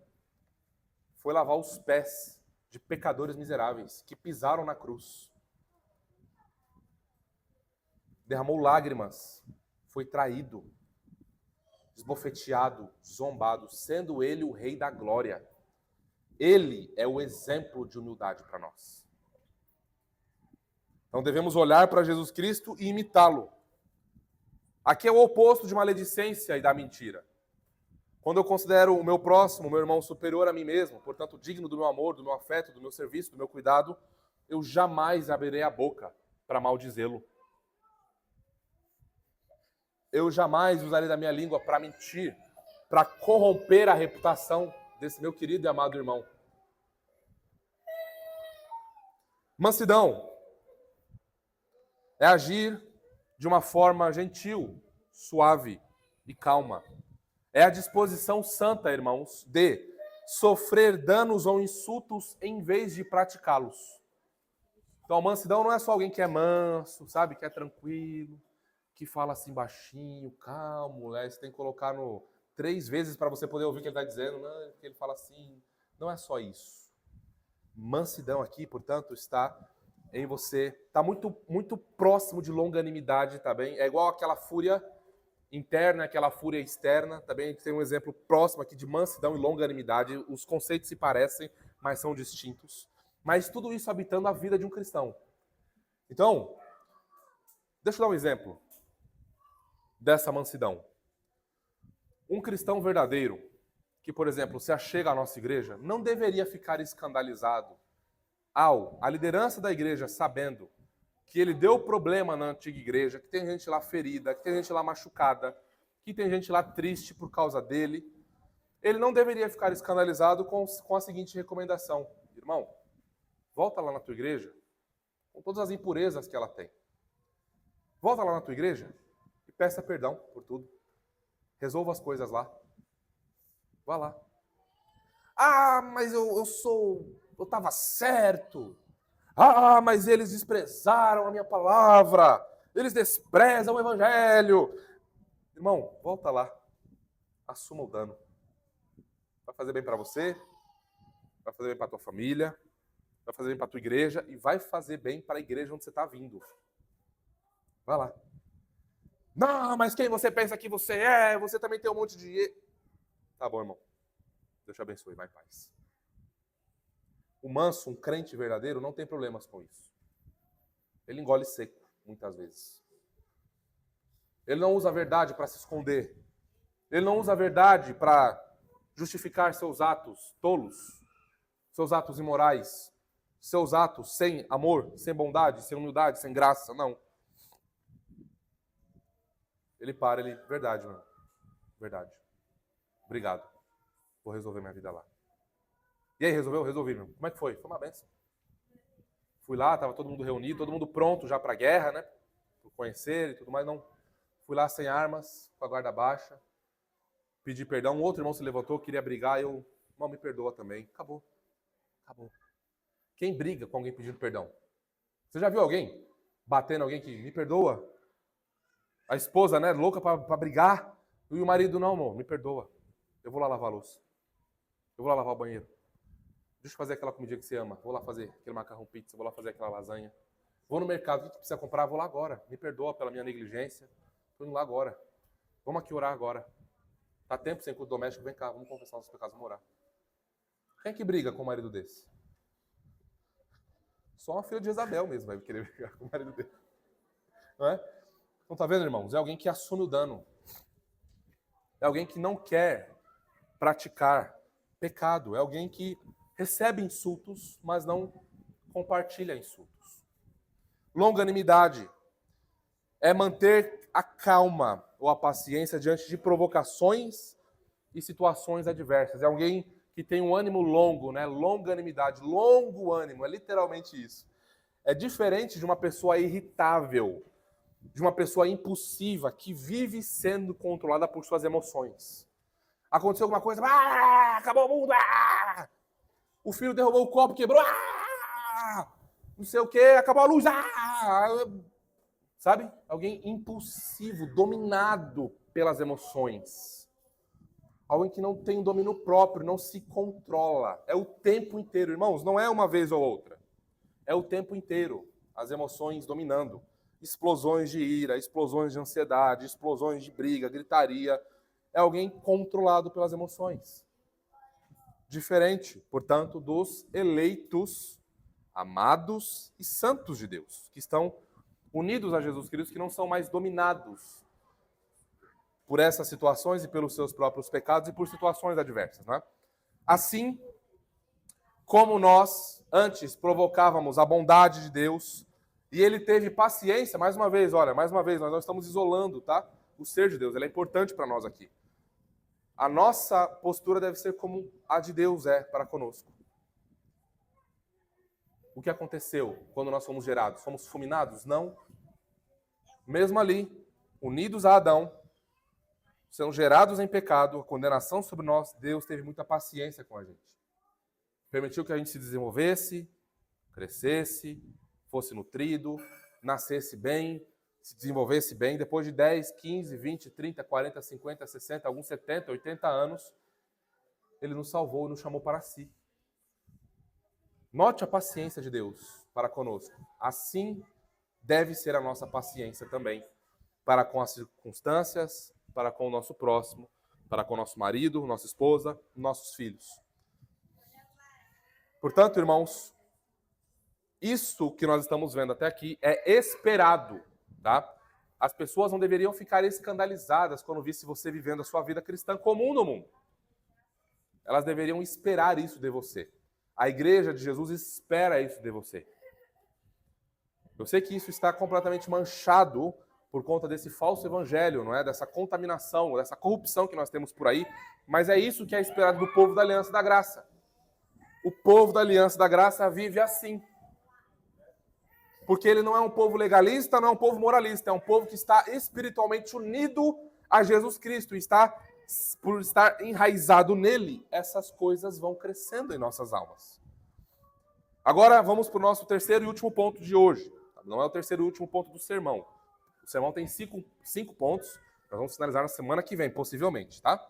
Foi lavar os pés de pecadores miseráveis que pisaram na cruz. Derramou lágrimas, foi traído, esbofeteado, zombado, sendo ele o rei da glória. Ele é o exemplo de humildade para nós. Então devemos olhar para Jesus Cristo e imitá-lo. Aqui é o oposto de maledicência e da mentira. Quando eu considero o meu próximo, o meu irmão, superior a mim mesmo, portanto digno do meu amor, do meu afeto, do meu serviço, do meu cuidado, eu jamais abrirei a boca para maldizê-lo. Eu jamais usarei da minha língua para mentir, para corromper a reputação desse meu querido e amado irmão. Mansidão é agir de uma forma gentil, suave e calma. É a disposição santa, irmãos, de sofrer danos ou insultos em vez de praticá-los. Então, a mansidão não é só alguém que é manso, sabe, que é tranquilo, que fala assim baixinho, calmo, né? Você tem que colocar 3 vezes para você poder ouvir o que ele está dizendo, não, que ele fala assim. Não é só isso. Mansidão aqui, portanto, está em você, está muito, muito próximo de longanimidade, tá bem? É igual aquela fúria interna, aquela fúria externa, tá bem? A gente tem um exemplo próximo aqui de mansidão e longanimidade. Os conceitos se parecem, mas são distintos. Mas tudo isso habitando a vida de um cristão. Então, deixa eu dar um exemplo dessa mansidão. Um cristão verdadeiro, que, por exemplo, se achega à nossa igreja, não deveria ficar escandalizado a liderança da igreja sabendo que ele deu problema na antiga igreja, que tem gente lá ferida, que tem gente lá machucada, que tem gente lá triste por causa dele. Ele não deveria ficar escandalizado com a seguinte recomendação: irmão, volta lá na tua igreja com todas as impurezas que ela tem. Volta lá na tua igreja e peça perdão por tudo. Resolva as coisas lá. Vá lá. Ah, mas eu estava certo. Ah, mas eles desprezaram a minha palavra. Eles desprezam o evangelho. Irmão, volta lá. Assuma o dano. Vai fazer bem para você, vai fazer bem para tua família, vai fazer bem para tua igreja e vai fazer bem para a igreja onde você está vindo. Vai lá. Não, mas quem você pensa que você é? Você também tem um monte de... Tá bom, irmão. Deus te abençoe. Vai em paz. O manso, um crente verdadeiro, não tem problemas com isso. Ele engole seco, muitas vezes. Ele não usa a verdade para se esconder. Ele não usa a verdade para justificar seus atos tolos, seus atos imorais, seus atos sem amor, sem bondade, sem humildade, sem graça, não. Ele para, verdade, mano. Verdade. Obrigado. Vou resolver minha vida lá. E aí, resolveu? Resolvi, meu. Como é que foi? Foi uma benção. Fui lá, estava todo mundo reunido, todo mundo pronto já para a guerra, né? Por conhecer e tudo mais, não. Fui lá sem armas, com a guarda baixa. Pedi perdão, um outro irmão se levantou, queria brigar, eu... Irmão, me perdoa também. Acabou. Acabou. Quem briga com alguém pedindo perdão? Você já viu alguém batendo alguém que me perdoa? A esposa, né, louca para brigar, e o marido, não, amor, me perdoa. Eu vou lá lavar a louça. Eu vou lá lavar o banheiro. Deixa eu fazer aquela comidinha que você ama. Vou lá fazer aquele macarrão pizza, vou lá fazer aquela lasanha. Vou no mercado, o que precisa comprar? Vou lá agora. Me perdoa pela minha negligência. Estou indo lá agora. Vamos aqui orar agora. Tá tempo sem culto doméstico? Vem cá, vamos confessar nossos pecados, vamos orar. Quem é que briga com um marido desse? Só uma filha de Jezabel mesmo vai querer brigar com um marido desse. Não é? Então tá vendo, irmãos? É alguém que assume o dano. É alguém que não quer praticar pecado. É alguém que recebe insultos, mas não compartilha insultos. Longanimidade é manter a calma ou a paciência diante de provocações e situações adversas. É alguém que tem um ânimo longo, né? Longanimidade, longo ânimo, é literalmente isso. É diferente de uma pessoa irritável, de uma pessoa impulsiva, que vive sendo controlada por suas emoções. Aconteceu alguma coisa, acabou o mundo, o filho derrubou o copo, quebrou, não sei o que, acabou a luz, sabe? Alguém impulsivo, dominado pelas emoções. Alguém que não tem domínio próprio, não se controla. É o tempo inteiro, irmãos, não é uma vez ou outra. É o tempo inteiro, as emoções dominando. Explosões de ira, explosões de ansiedade, explosões de briga, gritaria. É alguém controlado pelas emoções. diferente, portanto, dos eleitos, amados e santos de Deus, que estão unidos a Jesus Cristo, que não são mais dominados por essas situações e pelos seus próprios pecados e por situações adversas, né? Assim como nós antes provocávamos a bondade de Deus e ele teve paciência, mais uma vez, nós não estamos isolando, tá? O ser de Deus, ele é importante para nós aqui. A nossa postura deve ser como a de Deus é para conosco. O que aconteceu quando nós fomos gerados? Fomos fulminados? Não. Mesmo ali, unidos a Adão, sendo gerados em pecado, a condenação sobre nós, Deus teve muita paciência com a gente. Permitiu que a gente se desenvolvesse, crescesse, fosse nutrido, nascesse bem, se desenvolvesse bem. Depois de 10, 15, 20, 30, 40, 50, 60, alguns 70, 80 anos, ele nos salvou e nos chamou para si. Note a paciência de Deus para conosco. Assim deve ser a nossa paciência também para com as circunstâncias, para com o nosso próximo, para com o nosso marido, nossa esposa, nossos filhos. Portanto, irmãos, isso que nós estamos vendo até aqui é esperado, tá? As pessoas não deveriam ficar escandalizadas quando vissem você vivendo a sua vida cristã comum no mundo. Elas deveriam esperar isso de você. A igreja de Jesus espera isso de você. Eu sei que isso está completamente manchado por conta desse falso evangelho, não é? Dessa contaminação, dessa corrupção que nós temos por aí, mas é isso que é esperado do povo da Aliança da Graça. O povo da Aliança da Graça vive assim. Porque ele não é um povo legalista, não é um povo moralista, é um povo que está espiritualmente unido a Jesus Cristo, por estar enraizado nele, essas coisas vão crescendo em nossas almas. Agora vamos para o nosso terceiro e último ponto de hoje. Não é o terceiro e último ponto do sermão. O sermão tem cinco pontos. Nós vamos finalizar na semana que vem, possivelmente, tá?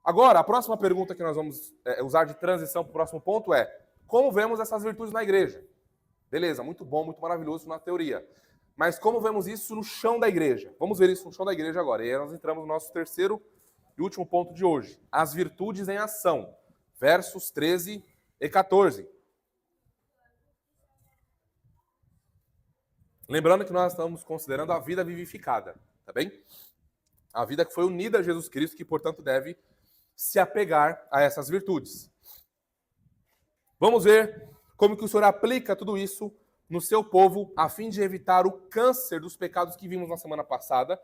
Agora, a próxima pergunta que nós vamos usar de transição para o próximo ponto é: como vemos essas virtudes na igreja? Beleza, muito bom, muito maravilhoso na teoria. Mas como vemos isso no chão da igreja? Vamos ver isso no chão da igreja agora. E aí nós entramos no nosso terceiro e último ponto de hoje. As virtudes em ação. Versos 13 e 14. Lembrando que nós estamos considerando a vida vivificada, tá bem? A vida que foi unida a Jesus Cristo, que, portanto, deve se apegar a essas virtudes. Vamos ver como que o Senhor aplica tudo isso no seu povo, a fim de evitar o câncer dos pecados que vimos na semana passada,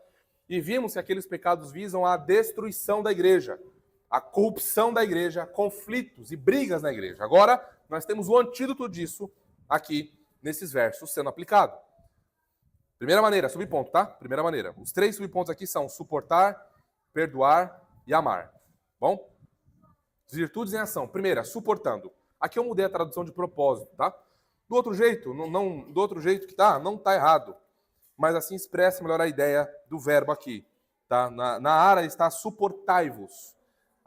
e vimos que aqueles pecados visam a destruição da igreja, a corrupção da igreja, conflitos e brigas na igreja. Agora, nós temos o antídoto disso aqui, nesses versos, sendo aplicado. Primeira maneira, subponto, tá? Primeira maneira. Os 3 subpontos aqui são suportar, perdoar e amar. Bom? Virtudes em ação. Primeira, suportando. Aqui eu mudei a tradução de propósito, tá? Do outro jeito, do outro jeito que tá, não tá errado. Mas assim expressa melhor a ideia do verbo aqui. Tá? Na área está suportai-vos.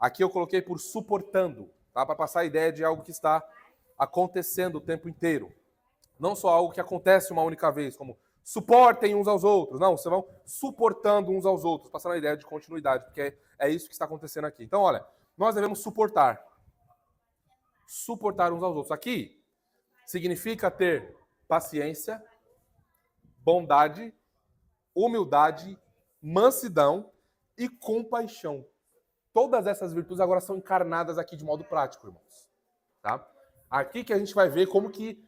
Aqui eu coloquei por suportando, tá? Para passar a ideia de algo que está acontecendo o tempo inteiro. Não só algo que acontece uma única vez, como suportem uns aos outros. Não, vocês vão suportando uns aos outros, passando a ideia de continuidade, porque é isso que está acontecendo aqui. Então, olha, nós devemos suportar. Suportar uns aos outros. Aqui significa ter paciência, bondade, humildade, mansidão e compaixão. Todas essas virtudes agora são encarnadas aqui de modo prático, irmãos. Tá? Aqui que a gente vai ver como que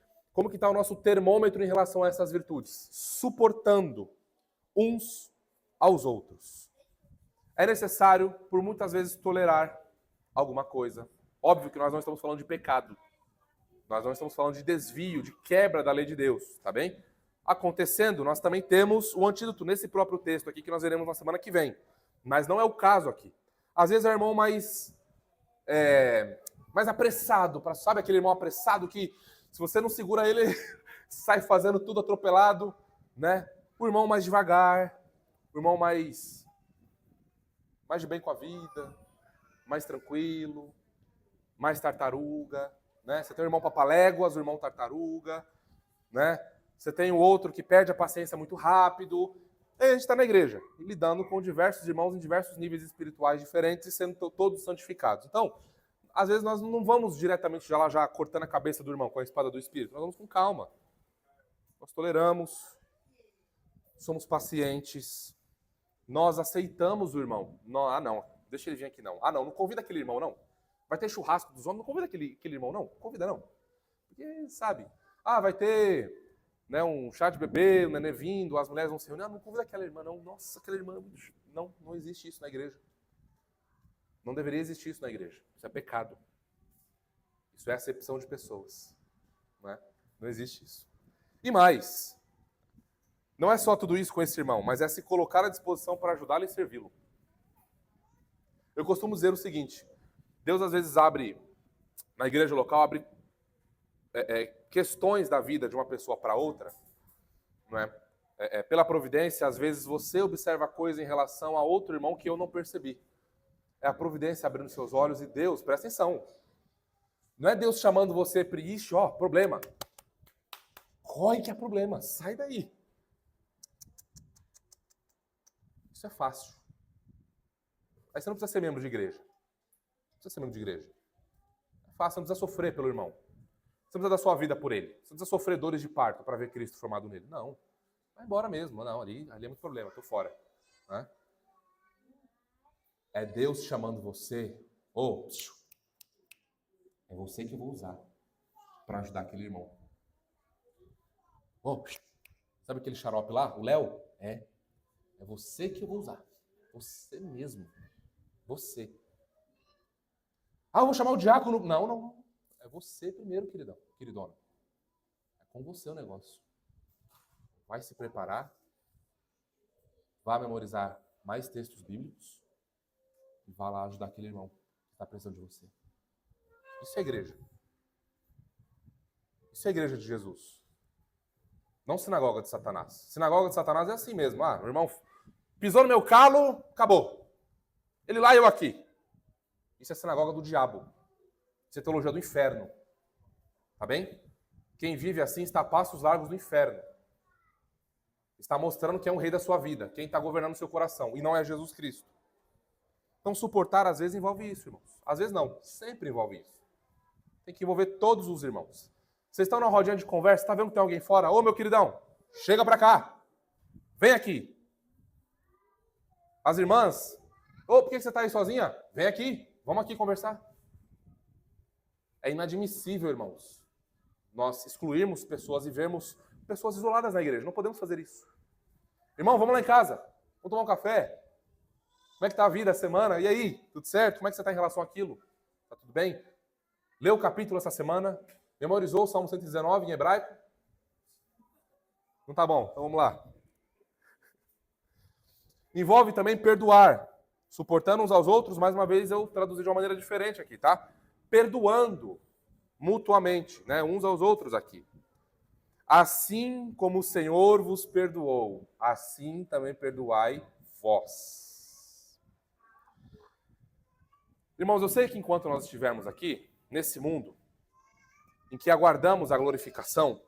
está o nosso termômetro em relação a essas virtudes. Suportando uns aos outros. É necessário, por muitas vezes, tolerar alguma coisa. Óbvio que nós não estamos falando de pecado. Nós não estamos falando de desvio, de quebra da lei de Deus, tá bem? Acontecendo, nós também temos o antídoto nesse próprio texto aqui que nós veremos na semana que vem. Mas não é o caso aqui. Às vezes é o irmão mais apressado, sabe aquele irmão apressado que se você não segura ele, sai fazendo tudo atropelado, né? O irmão mais devagar, o irmão mais de bem com a vida, mais tranquilo, mais tartaruga, né? Você tem o irmão papaléguas, o irmão tartaruga, né? Você tem o outro que perde a paciência muito rápido. E a gente está na igreja, lidando com diversos irmãos em diversos níveis espirituais diferentes e sendo todos santificados. Então, às vezes nós não vamos diretamente já cortando a cabeça do irmão com a espada do Espírito. Nós vamos com calma. Nós toleramos, somos pacientes, nós aceitamos o irmão. Não, deixa ele vir aqui não. Não convida aquele irmão não. Vai ter churrasco dos homens, não convida aquele irmão não. Convida não. Porque, sabe, vai ter, né, um chá de bebê, um nenê vindo, as mulheres vão se reunir. Não convida aquela irmã não. Nossa, aquela irmã... Não existe isso na igreja. Não deveria existir isso na igreja. Isso é pecado. Isso é acepção de pessoas. Não é? Não existe isso. E mais, não é só tudo isso com esse irmão, mas é se colocar à disposição para ajudá-lo e servi-lo. Eu costumo dizer o seguinte, Deus às vezes abre, na igreja local, abre questões da vida de uma pessoa para outra, não é? Pela providência, às vezes você observa coisa em relação a outro irmão que eu não percebi. É a providência abrindo seus olhos e Deus, presta atenção, não é Deus chamando você para ixi, problema. Corre que é problema, sai daí. Isso é fácil. Aí você não precisa ser membro de igreja. Não precisa ser membro de igreja. É fácil, você não precisa sofrer pelo irmão. Você não precisa dar sua vida por ele. Você não precisa sofrer dores de parto para ver Cristo formado nele. Não. Vai embora mesmo. Não, ali é muito problema, estou fora. Né? É Deus chamando você. É você que eu vou usar para ajudar aquele irmão. Sabe aquele xarope lá? O Léo? É você que eu vou usar. Você mesmo. Você. Eu vou chamar o diácono. Não. É você primeiro, queridona. É com você o negócio. Vai se preparar. Vá memorizar mais textos bíblicos. E vá lá ajudar aquele irmão que está precisando de você. Isso é igreja. Isso é igreja de Jesus. Não sinagoga de Satanás. Sinagoga de Satanás é assim mesmo. O irmão pisou no meu calo, acabou. Ele lá e eu aqui. Isso é sinagoga do diabo. Isso é teologia do inferno. Tá bem? Quem vive assim está a passos largos do inferno. Está mostrando que é um rei da sua vida. Quem está governando o seu coração. E não é Jesus Cristo. Então suportar às vezes envolve isso, irmãos. Às vezes não. Sempre envolve isso. Tem que envolver todos os irmãos. Vocês estão na rodinha de conversa, tá vendo que tem alguém fora? Meu queridão, chega pra cá. Vem aqui. As irmãs, por que você tá aí sozinha? Vem aqui, vamos aqui conversar. É inadmissível, irmãos, nós excluirmos pessoas e vermos pessoas isoladas na igreja. Não podemos fazer isso. Irmão, vamos lá em casa. Vamos tomar um café. Como é que tá a vida, a semana? E aí, tudo certo? Como é que você tá em relação àquilo? Tá tudo bem? Leu o capítulo essa semana? Memorizou o Salmo 119 em hebraico? Não tá bom, então vamos lá. Envolve também perdoar, suportando uns aos outros. Mais uma vez eu traduzi de uma maneira diferente aqui, tá? Perdoando mutuamente, né, uns aos outros aqui. Assim como o Senhor vos perdoou, assim também perdoai vós. Irmãos, eu sei que enquanto nós estivermos aqui, nesse mundo, em que aguardamos a glorificação,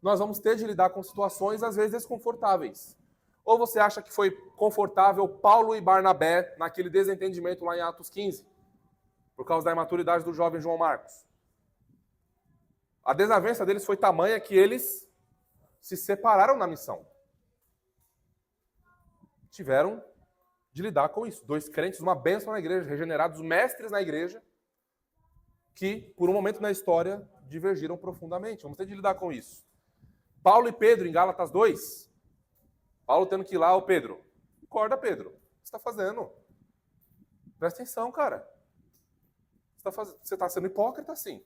nós vamos ter de lidar com situações às vezes desconfortáveis. Ou você acha que foi confortável Paulo e Barnabé naquele desentendimento lá em Atos 15, por causa da imaturidade do jovem João Marcos? A desavença deles foi tamanha que eles se separaram na missão. Tiveram de lidar com isso. Dois crentes, uma bênção na igreja, regenerados, mestres na igreja, que, por um momento na história, divergiram profundamente. Vamos ter de lidar com isso. Paulo e Pedro, em Gálatas 2. Paulo tendo que ir lá, Pedro. Acorda, Pedro. O que você está fazendo? Presta atenção, cara. Você está sendo hipócrita, sim.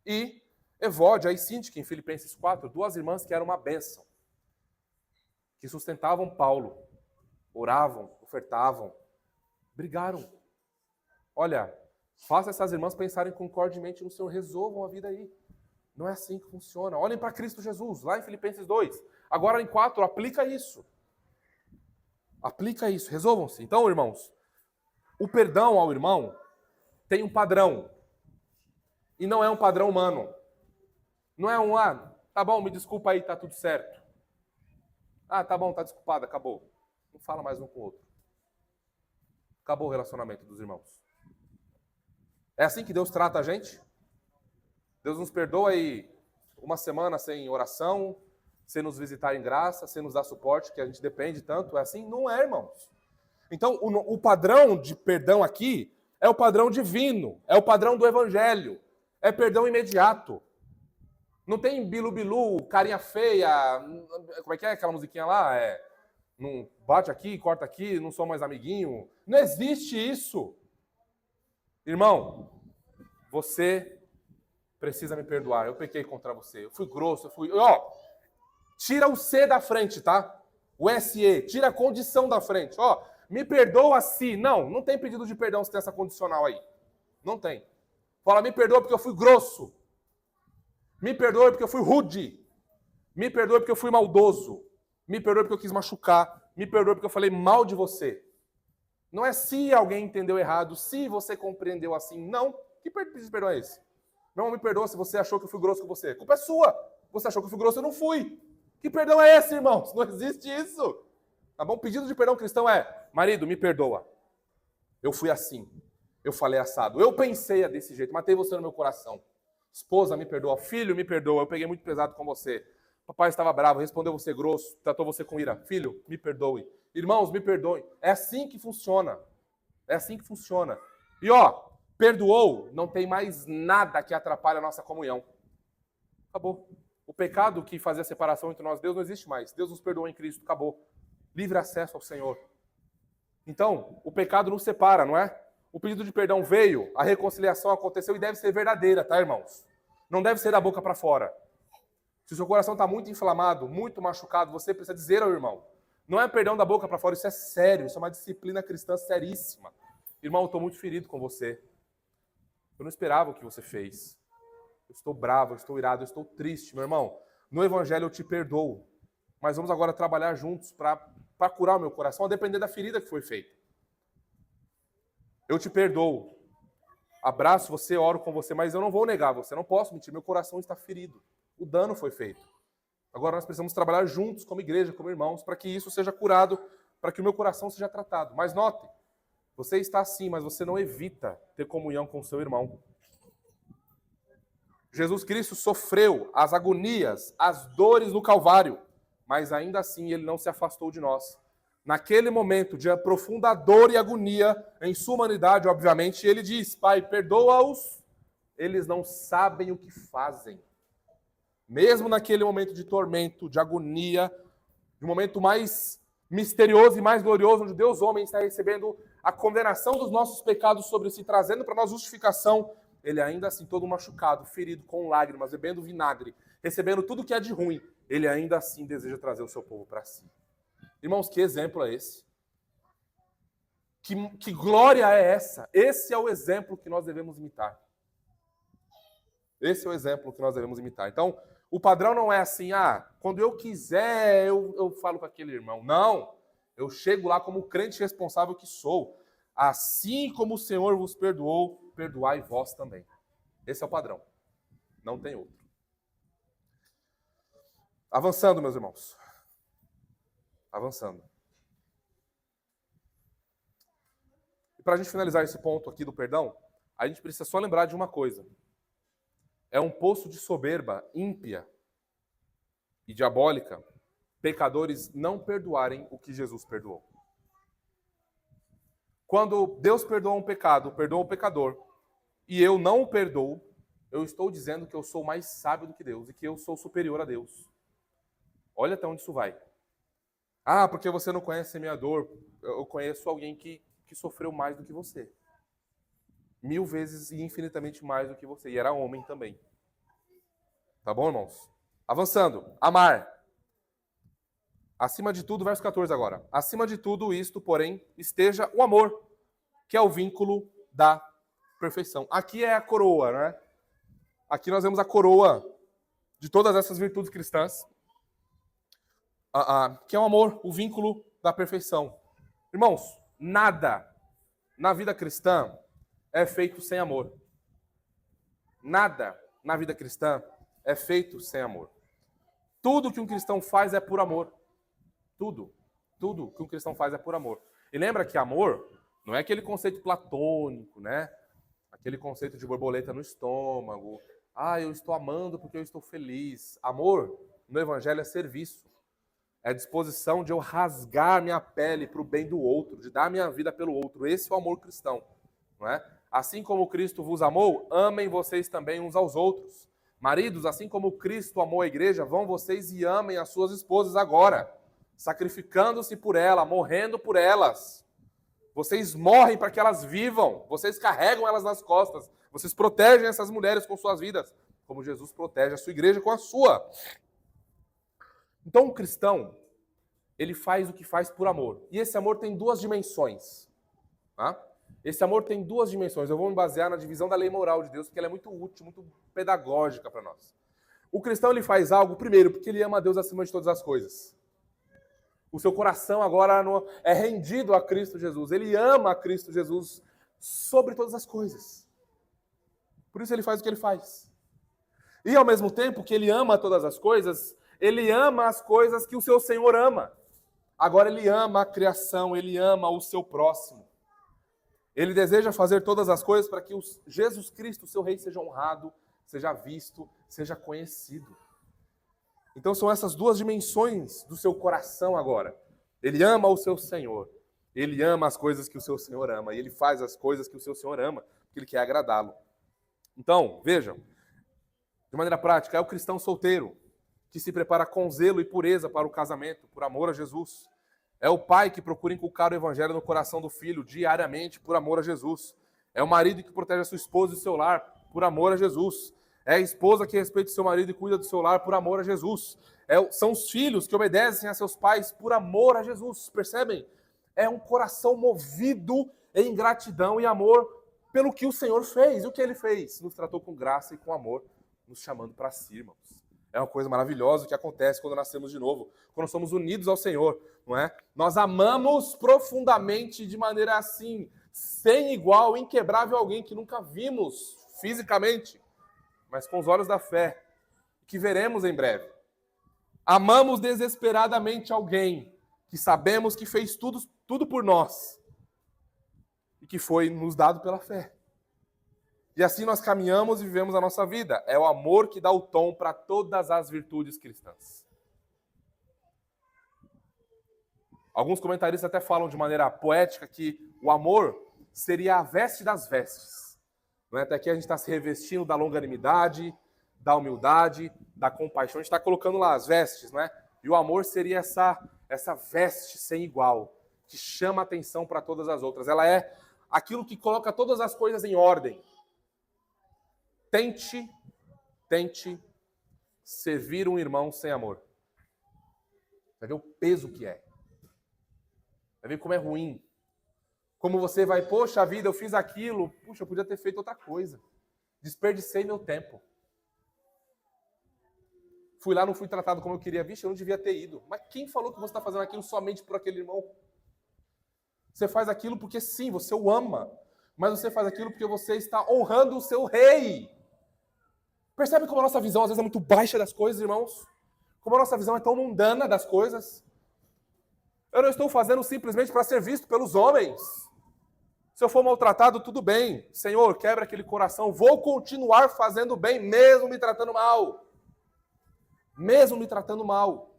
E Evódia e Síntique, em Filipenses 4, duas irmãs que eram uma bênção, que sustentavam Paulo, oravam, ofertavam, brigaram. Olha, faça essas irmãs pensarem concordemente no Senhor, resolvam a vida aí. Não é assim que funciona. Olhem para Cristo Jesus, lá em Filipenses 2. Agora em 4, aplica isso. Aplica isso, resolvam-se. Então, irmãos, o perdão ao irmão tem um padrão. E não é um padrão humano. Não é tá bom, me desculpa aí, tá tudo certo. Tá bom, tá desculpado, acabou. Não fala mais um com o outro. Acabou o relacionamento dos irmãos. É assim que Deus trata a gente? Deus nos perdoa aí uma semana sem oração, sem nos visitar em graça, sem nos dar suporte, que a gente depende tanto. É assim? Não é, irmãos. Então, o padrão de perdão aqui é o padrão divino, é o padrão do evangelho. É perdão imediato. Não tem bilu-bilu, carinha feia, como é que é aquela musiquinha lá? Não bate aqui, corta aqui, não sou mais amiguinho. Não existe isso. Irmão, você precisa me perdoar. Eu pequei contra você. Eu fui grosso, tira o C da frente, tá? O SE, tira a condição da frente. Me perdoa se. Não tem pedido de perdão se tem essa condicional aí. Não tem. Fala, me perdoa porque eu fui grosso. Me perdoe porque eu fui rude. Me perdoe porque eu fui maldoso. Me perdoe porque eu quis machucar. Me perdoe porque eu falei mal de você. Não é se alguém entendeu errado, se você compreendeu assim. Não. Que pedido de perdão é esse? Não me perdoa se você achou que eu fui grosso com você. A culpa é sua. Você achou que eu fui grosso, eu não fui. Que perdão é esse, irmãos? Não existe isso. Tá bom? Pedido de perdão cristão é: marido, me perdoa. Eu fui assim. Eu falei assado. Eu pensei desse jeito. Matei você no meu coração. Esposa, me perdoa. Filho, me perdoa. Eu peguei muito pesado com você. Papai estava bravo, respondeu você grosso, tratou você com ira. Filho, me perdoe. Irmãos, me perdoem. É assim que funciona. É assim que funciona. E perdoou, não tem mais nada que atrapalhe a nossa comunhão. Acabou. O pecado que fazia a separação entre nós e Deus não existe mais. Deus nos perdoou em Cristo. Acabou. Livre acesso ao Senhor. Então, o pecado nos separa, não é? O pedido de perdão veio, a reconciliação aconteceu e deve ser verdadeira, tá, irmãos? Não deve ser da boca para fora. Se o seu coração está muito inflamado, muito machucado, você precisa dizer ao irmão. Não é perdão da boca para fora, isso é sério, isso é uma disciplina cristã seríssima. Irmão, eu estou muito ferido com você. Eu não esperava o que você fez. Eu estou bravo, eu estou irado, eu estou triste, meu irmão. No evangelho eu te perdoo. Mas vamos agora trabalhar juntos para curar o meu coração, a depender da ferida que foi feita. Eu te perdoo. Abraço você, oro com você, mas eu não vou negar você. Não posso mentir, meu coração está ferido. O dano foi feito. Agora nós precisamos trabalhar juntos, como igreja, como irmãos, para que isso seja curado, para que o meu coração seja tratado. Mas note, você está assim, mas você não evita ter comunhão com o seu irmão. Jesus Cristo sofreu as agonias, as dores no Calvário, mas ainda assim ele não se afastou de nós. Naquele momento de profunda dor e agonia, em sua humanidade, obviamente, ele diz: Pai, perdoa-os, eles não sabem o que fazem. Mesmo naquele momento de tormento, de agonia, de um momento mais misterioso e mais glorioso, onde Deus homem está recebendo a condenação dos nossos pecados sobre si, trazendo para nós justificação, ele ainda assim, todo machucado, ferido, com lágrimas, bebendo vinagre, recebendo tudo que é de ruim, ele ainda assim deseja trazer o seu povo para si. Irmãos, que exemplo é esse? Que glória é essa? Esse é o exemplo que nós devemos imitar. Esse é o exemplo que nós devemos imitar. Então, o padrão não é assim, quando eu quiser, eu falo com aquele irmão. Não, eu chego lá como crente responsável que sou. Assim como o Senhor vos perdoou, perdoai vós também. Esse é o padrão. Não tem outro. Avançando, meus irmãos. Avançando. E para a gente finalizar esse ponto aqui do perdão, a gente precisa só lembrar de uma coisa. É um poço de soberba ímpia e diabólica pecadores não perdoarem o que Jesus perdoou. Quando Deus perdoa um pecado, perdoa o pecador, e eu não o perdoo, eu estou dizendo que eu sou mais sábio do que Deus e que eu sou superior a Deus. Olha até onde isso vai. Porque você não conhece a minha dor. Eu conheço alguém que sofreu mais do que você. 1000 vezes e infinitamente mais do que você. E era homem também. Tá bom, irmãos? Avançando. Amar. Acima de tudo, verso 14 agora. Acima de tudo isto, porém, esteja o amor, que é o vínculo da perfeição. Aqui é a coroa, né? Aqui nós vemos a coroa de todas essas virtudes cristãs, que é o amor, o vínculo da perfeição. Irmãos, nada na vida cristã é feito sem amor. Nada na vida cristã é feito sem amor. Tudo que um cristão faz é por amor. Tudo que um cristão faz é por amor. E lembra que amor não é aquele conceito platônico, né? Aquele conceito de borboleta no estômago. Ah, eu estou amando porque eu estou feliz. Amor, no Evangelho, é serviço. É a disposição de eu rasgar minha pele para o bem do outro, de dar minha vida pelo outro. Esse é o amor cristão. Não é? Assim como Cristo vos amou, amem vocês também uns aos outros. Maridos, assim como Cristo amou a igreja, vão vocês e amem as suas esposas agora, sacrificando-se por ela, morrendo por elas. Vocês morrem para que elas vivam, vocês carregam elas nas costas, vocês protegem essas mulheres com suas vidas, como Jesus protege a sua igreja com a sua. Então, o cristão, ele faz o que faz por amor. E esse amor tem duas dimensões. Tá? Esse amor tem duas dimensões. Eu vou me basear na divisão da lei moral de Deus, porque ela é muito útil, muito pedagógica para nós. O cristão, ele faz algo, primeiro, porque ele ama a Deus acima de todas as coisas. O seu coração agora é rendido a Cristo Jesus. Ele ama a Cristo Jesus sobre todas as coisas. Por isso ele faz o que ele faz. E ao mesmo tempo que ele ama todas as coisas, ele ama as coisas que o seu Senhor ama. Agora ele ama a criação, ele ama o seu próximo. Ele deseja fazer todas as coisas para que Jesus Cristo, seu Rei, seja honrado, seja visto, seja conhecido. Então são essas duas dimensões do seu coração agora. Ele ama o seu Senhor. Ele ama as coisas que o seu Senhor ama. E ele faz as coisas que o seu Senhor ama, porque ele quer agradá-lo. Então, vejam, de maneira prática, é o cristão solteiro que se prepara com zelo e pureza para o casamento, por amor a Jesus. É o pai que procura inculcar o evangelho no coração do filho diariamente, por amor a Jesus. É o marido que protege a sua esposa e o seu lar, por amor a Jesus. É a esposa que respeita o seu marido e cuida do seu lar, por amor a Jesus. São os filhos que obedecem a seus pais, por amor a Jesus. Percebem? É um coração movido em gratidão e amor pelo que o Senhor fez. E o que ele fez? Nos tratou com graça e com amor, nos chamando para si, irmãos. É uma coisa maravilhosa o que acontece quando nascemos de novo, quando somos unidos ao Senhor, não é? Nós amamos profundamente, de maneira assim, sem igual, inquebrável, alguém que nunca vimos fisicamente, mas com os olhos da fé, que veremos em breve. Amamos desesperadamente alguém que sabemos que fez tudo por nós e que foi nos dado pela fé. E assim nós caminhamos e vivemos a nossa vida. É o amor que dá o tom para todas as virtudes cristãs. Alguns comentaristas até falam de maneira poética que o amor seria a veste das vestes. Não é? Até aqui a gente está se revestindo da longanimidade, da humildade, da compaixão. A gente está colocando lá as vestes, não é? E o amor seria essa veste sem igual, que chama a atenção para todas as outras. Ela é aquilo que coloca todas as coisas em ordem. Tente servir um irmão sem amor. Vai ver o peso que é. Vai ver como é ruim. Como você vai, poxa vida, eu fiz aquilo, puxa, eu podia ter feito outra coisa. Desperdicei meu tempo. Fui lá, não fui tratado como eu queria. Vixe, eu não devia ter ido. Mas quem falou que você está fazendo aquilo somente por aquele irmão? Você faz aquilo porque sim, você o ama. Mas você faz aquilo porque você está honrando o seu rei. Percebe como a nossa visão às vezes é muito baixa das coisas, irmãos? Como a nossa visão é tão mundana das coisas? Eu não estou fazendo simplesmente para ser visto pelos homens. Se eu for maltratado, tudo bem. Senhor, quebra aquele coração. Vou continuar fazendo bem, mesmo me tratando mal. Mesmo me tratando mal.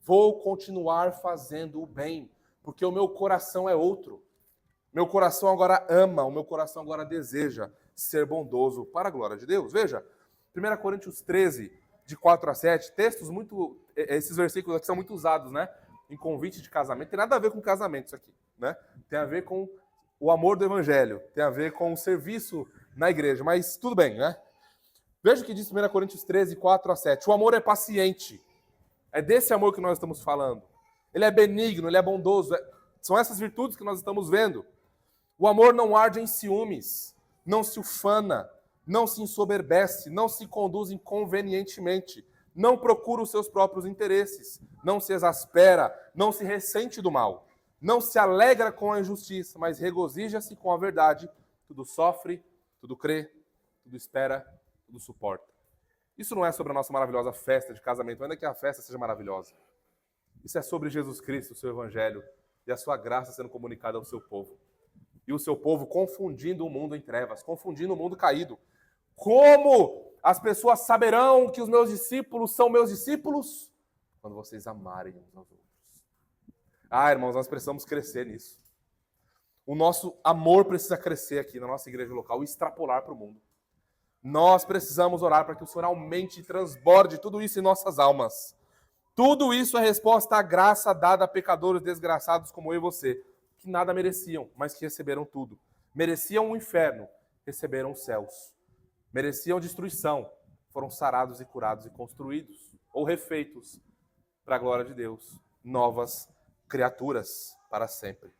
Vou continuar fazendo o bem, porque o meu coração é outro. Meu coração agora ama, o meu coração agora deseja ser bondoso para a glória de Deus. Veja, 1 Coríntios 13, de 4 a 7, textos muito... Esses versículos aqui são muito usados, né? Em convite de casamento. Tem nada a ver com casamento isso aqui, né? Tem a ver com o amor do evangelho, tem a ver com o serviço na igreja, mas tudo bem, né? Veja o que diz 1 Coríntios 13, 4 a 7. O amor é paciente. É desse amor que nós estamos falando. Ele é benigno, ele é bondoso. São essas virtudes que nós estamos vendo. O amor não arde em ciúmes, não se ufana, não se ensoberbece, não se conduz inconvenientemente, não procura os seus próprios interesses, não se exaspera, não se ressente do mal, não se alegra com a injustiça, mas regozija-se com a verdade. Tudo sofre, tudo crê, tudo espera, tudo suporta. Isso não é sobre a nossa maravilhosa festa de casamento, ainda que a festa seja maravilhosa. Isso é sobre Jesus Cristo, o seu evangelho e a sua graça sendo comunicada ao seu povo. e o seu povo confundindo o mundo em trevas, confundindo o mundo caído. Como as pessoas saberão que os meus discípulos são meus discípulos? Quando vocês amarem uns aos outros. Ah, irmãos, nós precisamos crescer nisso. O nosso amor precisa crescer aqui na nossa igreja local e extrapolar para o mundo. Nós precisamos orar para que o Senhor aumente e transborde tudo isso em nossas almas. Tudo isso é resposta à graça dada a pecadores desgraçados como eu e você, que nada mereciam, mas que receberam tudo. Mereciam o inferno, receberam os céus. Mereciam destruição, foram sarados e curados e construídos, ou refeitos, para a glória de Deus. Novas criaturas para sempre.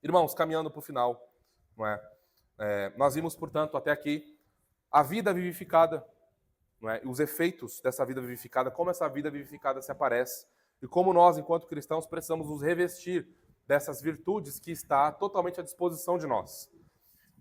Irmãos, caminhando para o final, não é? Nós vimos, portanto, até aqui, a vida vivificada, não é? Os efeitos dessa vida vivificada, como essa vida vivificada se aparece, e como nós, enquanto cristãos, precisamos nos revestir dessas virtudes que está totalmente à disposição de nós.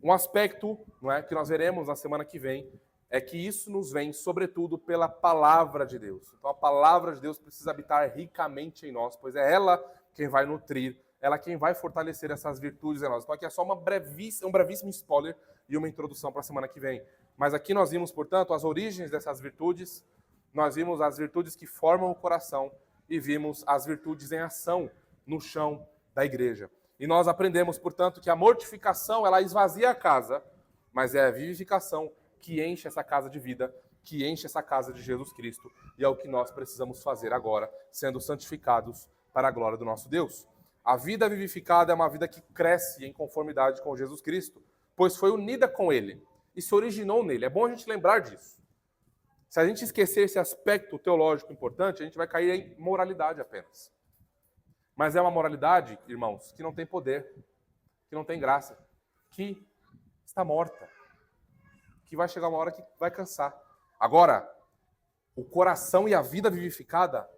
Um aspecto, não é, que nós veremos na semana que vem é que isso nos vem, sobretudo, pela palavra de Deus. Então, a palavra de Deus precisa habitar ricamente em nós, pois é ela quem vai nutrir, ela quem vai fortalecer essas virtudes em nós. Então, aqui é só um brevíssimo spoiler e uma introdução para a semana que vem. Mas aqui nós vimos, portanto, as origens dessas virtudes, nós vimos as virtudes que formam o coração e vimos as virtudes em ação no chão da igreja. E nós aprendemos, portanto, que a mortificação, ela esvazia a casa, mas é a vivificação que enche essa casa de vida, que enche essa casa de Jesus Cristo, e é o que nós precisamos fazer agora, sendo santificados para a glória do nosso Deus. A vida vivificada é uma vida que cresce em conformidade com Jesus Cristo, pois foi unida com Ele e se originou nele. É bom a gente lembrar disso. Se a gente esquecer esse aspecto teológico importante, a gente vai cair em moralidade apenas. Mas é uma moralidade, irmãos, que não tem poder, que não tem graça, que está morta, que vai chegar uma hora que vai cansar. Agora, o coração e a vida vivificada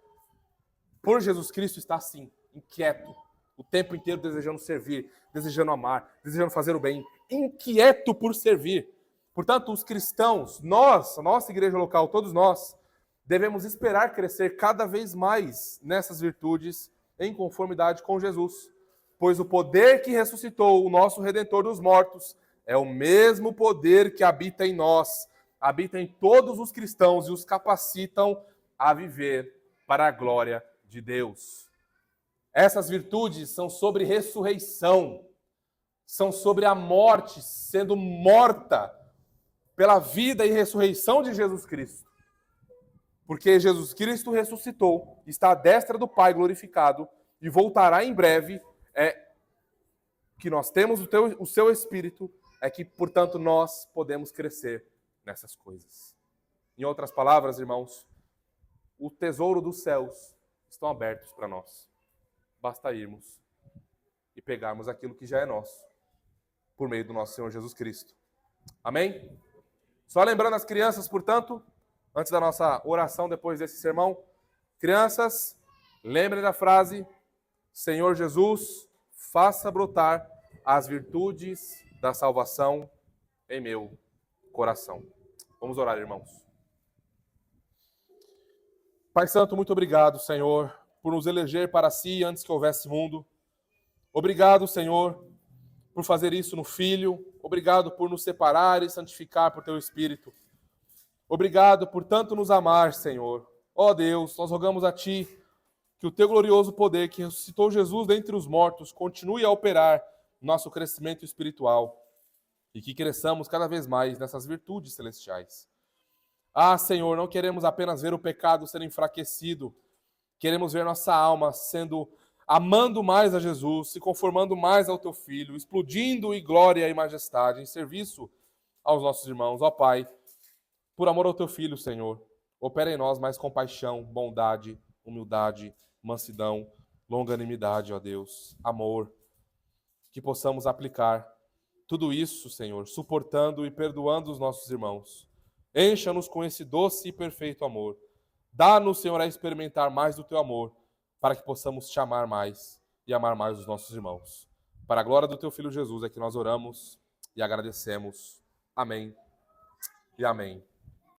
por Jesus Cristo está assim, inquieto, o tempo inteiro desejando servir, desejando amar, desejando fazer o bem, inquieto por servir. Portanto, os cristãos, nós, a nossa igreja local, todos nós, devemos esperar crescer cada vez mais nessas virtudes em conformidade com Jesus. Pois o poder que ressuscitou o nosso Redentor dos mortos é o mesmo poder que habita em nós, habita em todos os cristãos e os capacitam a viver para a glória de Deus. Essas virtudes são sobre ressurreição, são sobre a morte sendo morta pela vida e ressurreição de Jesus Cristo. Porque Jesus Cristo ressuscitou, está à destra do Pai glorificado e voltará em breve. Que nós temos o seu Espírito, é que, portanto, nós podemos crescer nessas coisas. Em outras palavras, irmãos, o tesouro dos céus estão abertos para nós. Basta irmos e pegarmos aquilo que já é nosso, por meio do nosso Senhor Jesus Cristo. Amém? Só lembrando as crianças, portanto, antes da nossa oração, depois desse sermão, crianças, lembrem da frase: Senhor Jesus, faça brotar as virtudes da salvação em meu coração. Vamos orar, irmãos. Pai Santo, muito obrigado, Senhor, por nos eleger para si antes que houvesse mundo. Obrigado, Senhor, por fazer isso no Filho. Obrigado por nos separar e santificar por Teu Espírito. Obrigado por tanto nos amar, Senhor. Ó Deus, nós rogamos a Ti que o Teu glorioso poder que ressuscitou Jesus dentre os mortos continue a operar no nosso crescimento espiritual e que cresçamos cada vez mais nessas virtudes celestiais. Ah, Senhor, não queremos apenas ver o pecado sendo enfraquecido, queremos ver nossa alma amando mais a Jesus, se conformando mais ao Teu Filho, explodindo em glória e majestade, em serviço aos nossos irmãos. Ó Pai, por amor ao Teu Filho, Senhor, opera em nós mais compaixão, bondade, humildade, mansidão, longanimidade, ó Deus, amor, que possamos aplicar tudo isso, Senhor, suportando e perdoando os nossos irmãos. Encha-nos com esse doce e perfeito amor. Dá-nos, Senhor, a experimentar mais do Teu amor, para que possamos Te amar mais e amar mais os nossos irmãos. Para a glória do Teu Filho Jesus é que nós oramos e agradecemos. Amém e amém.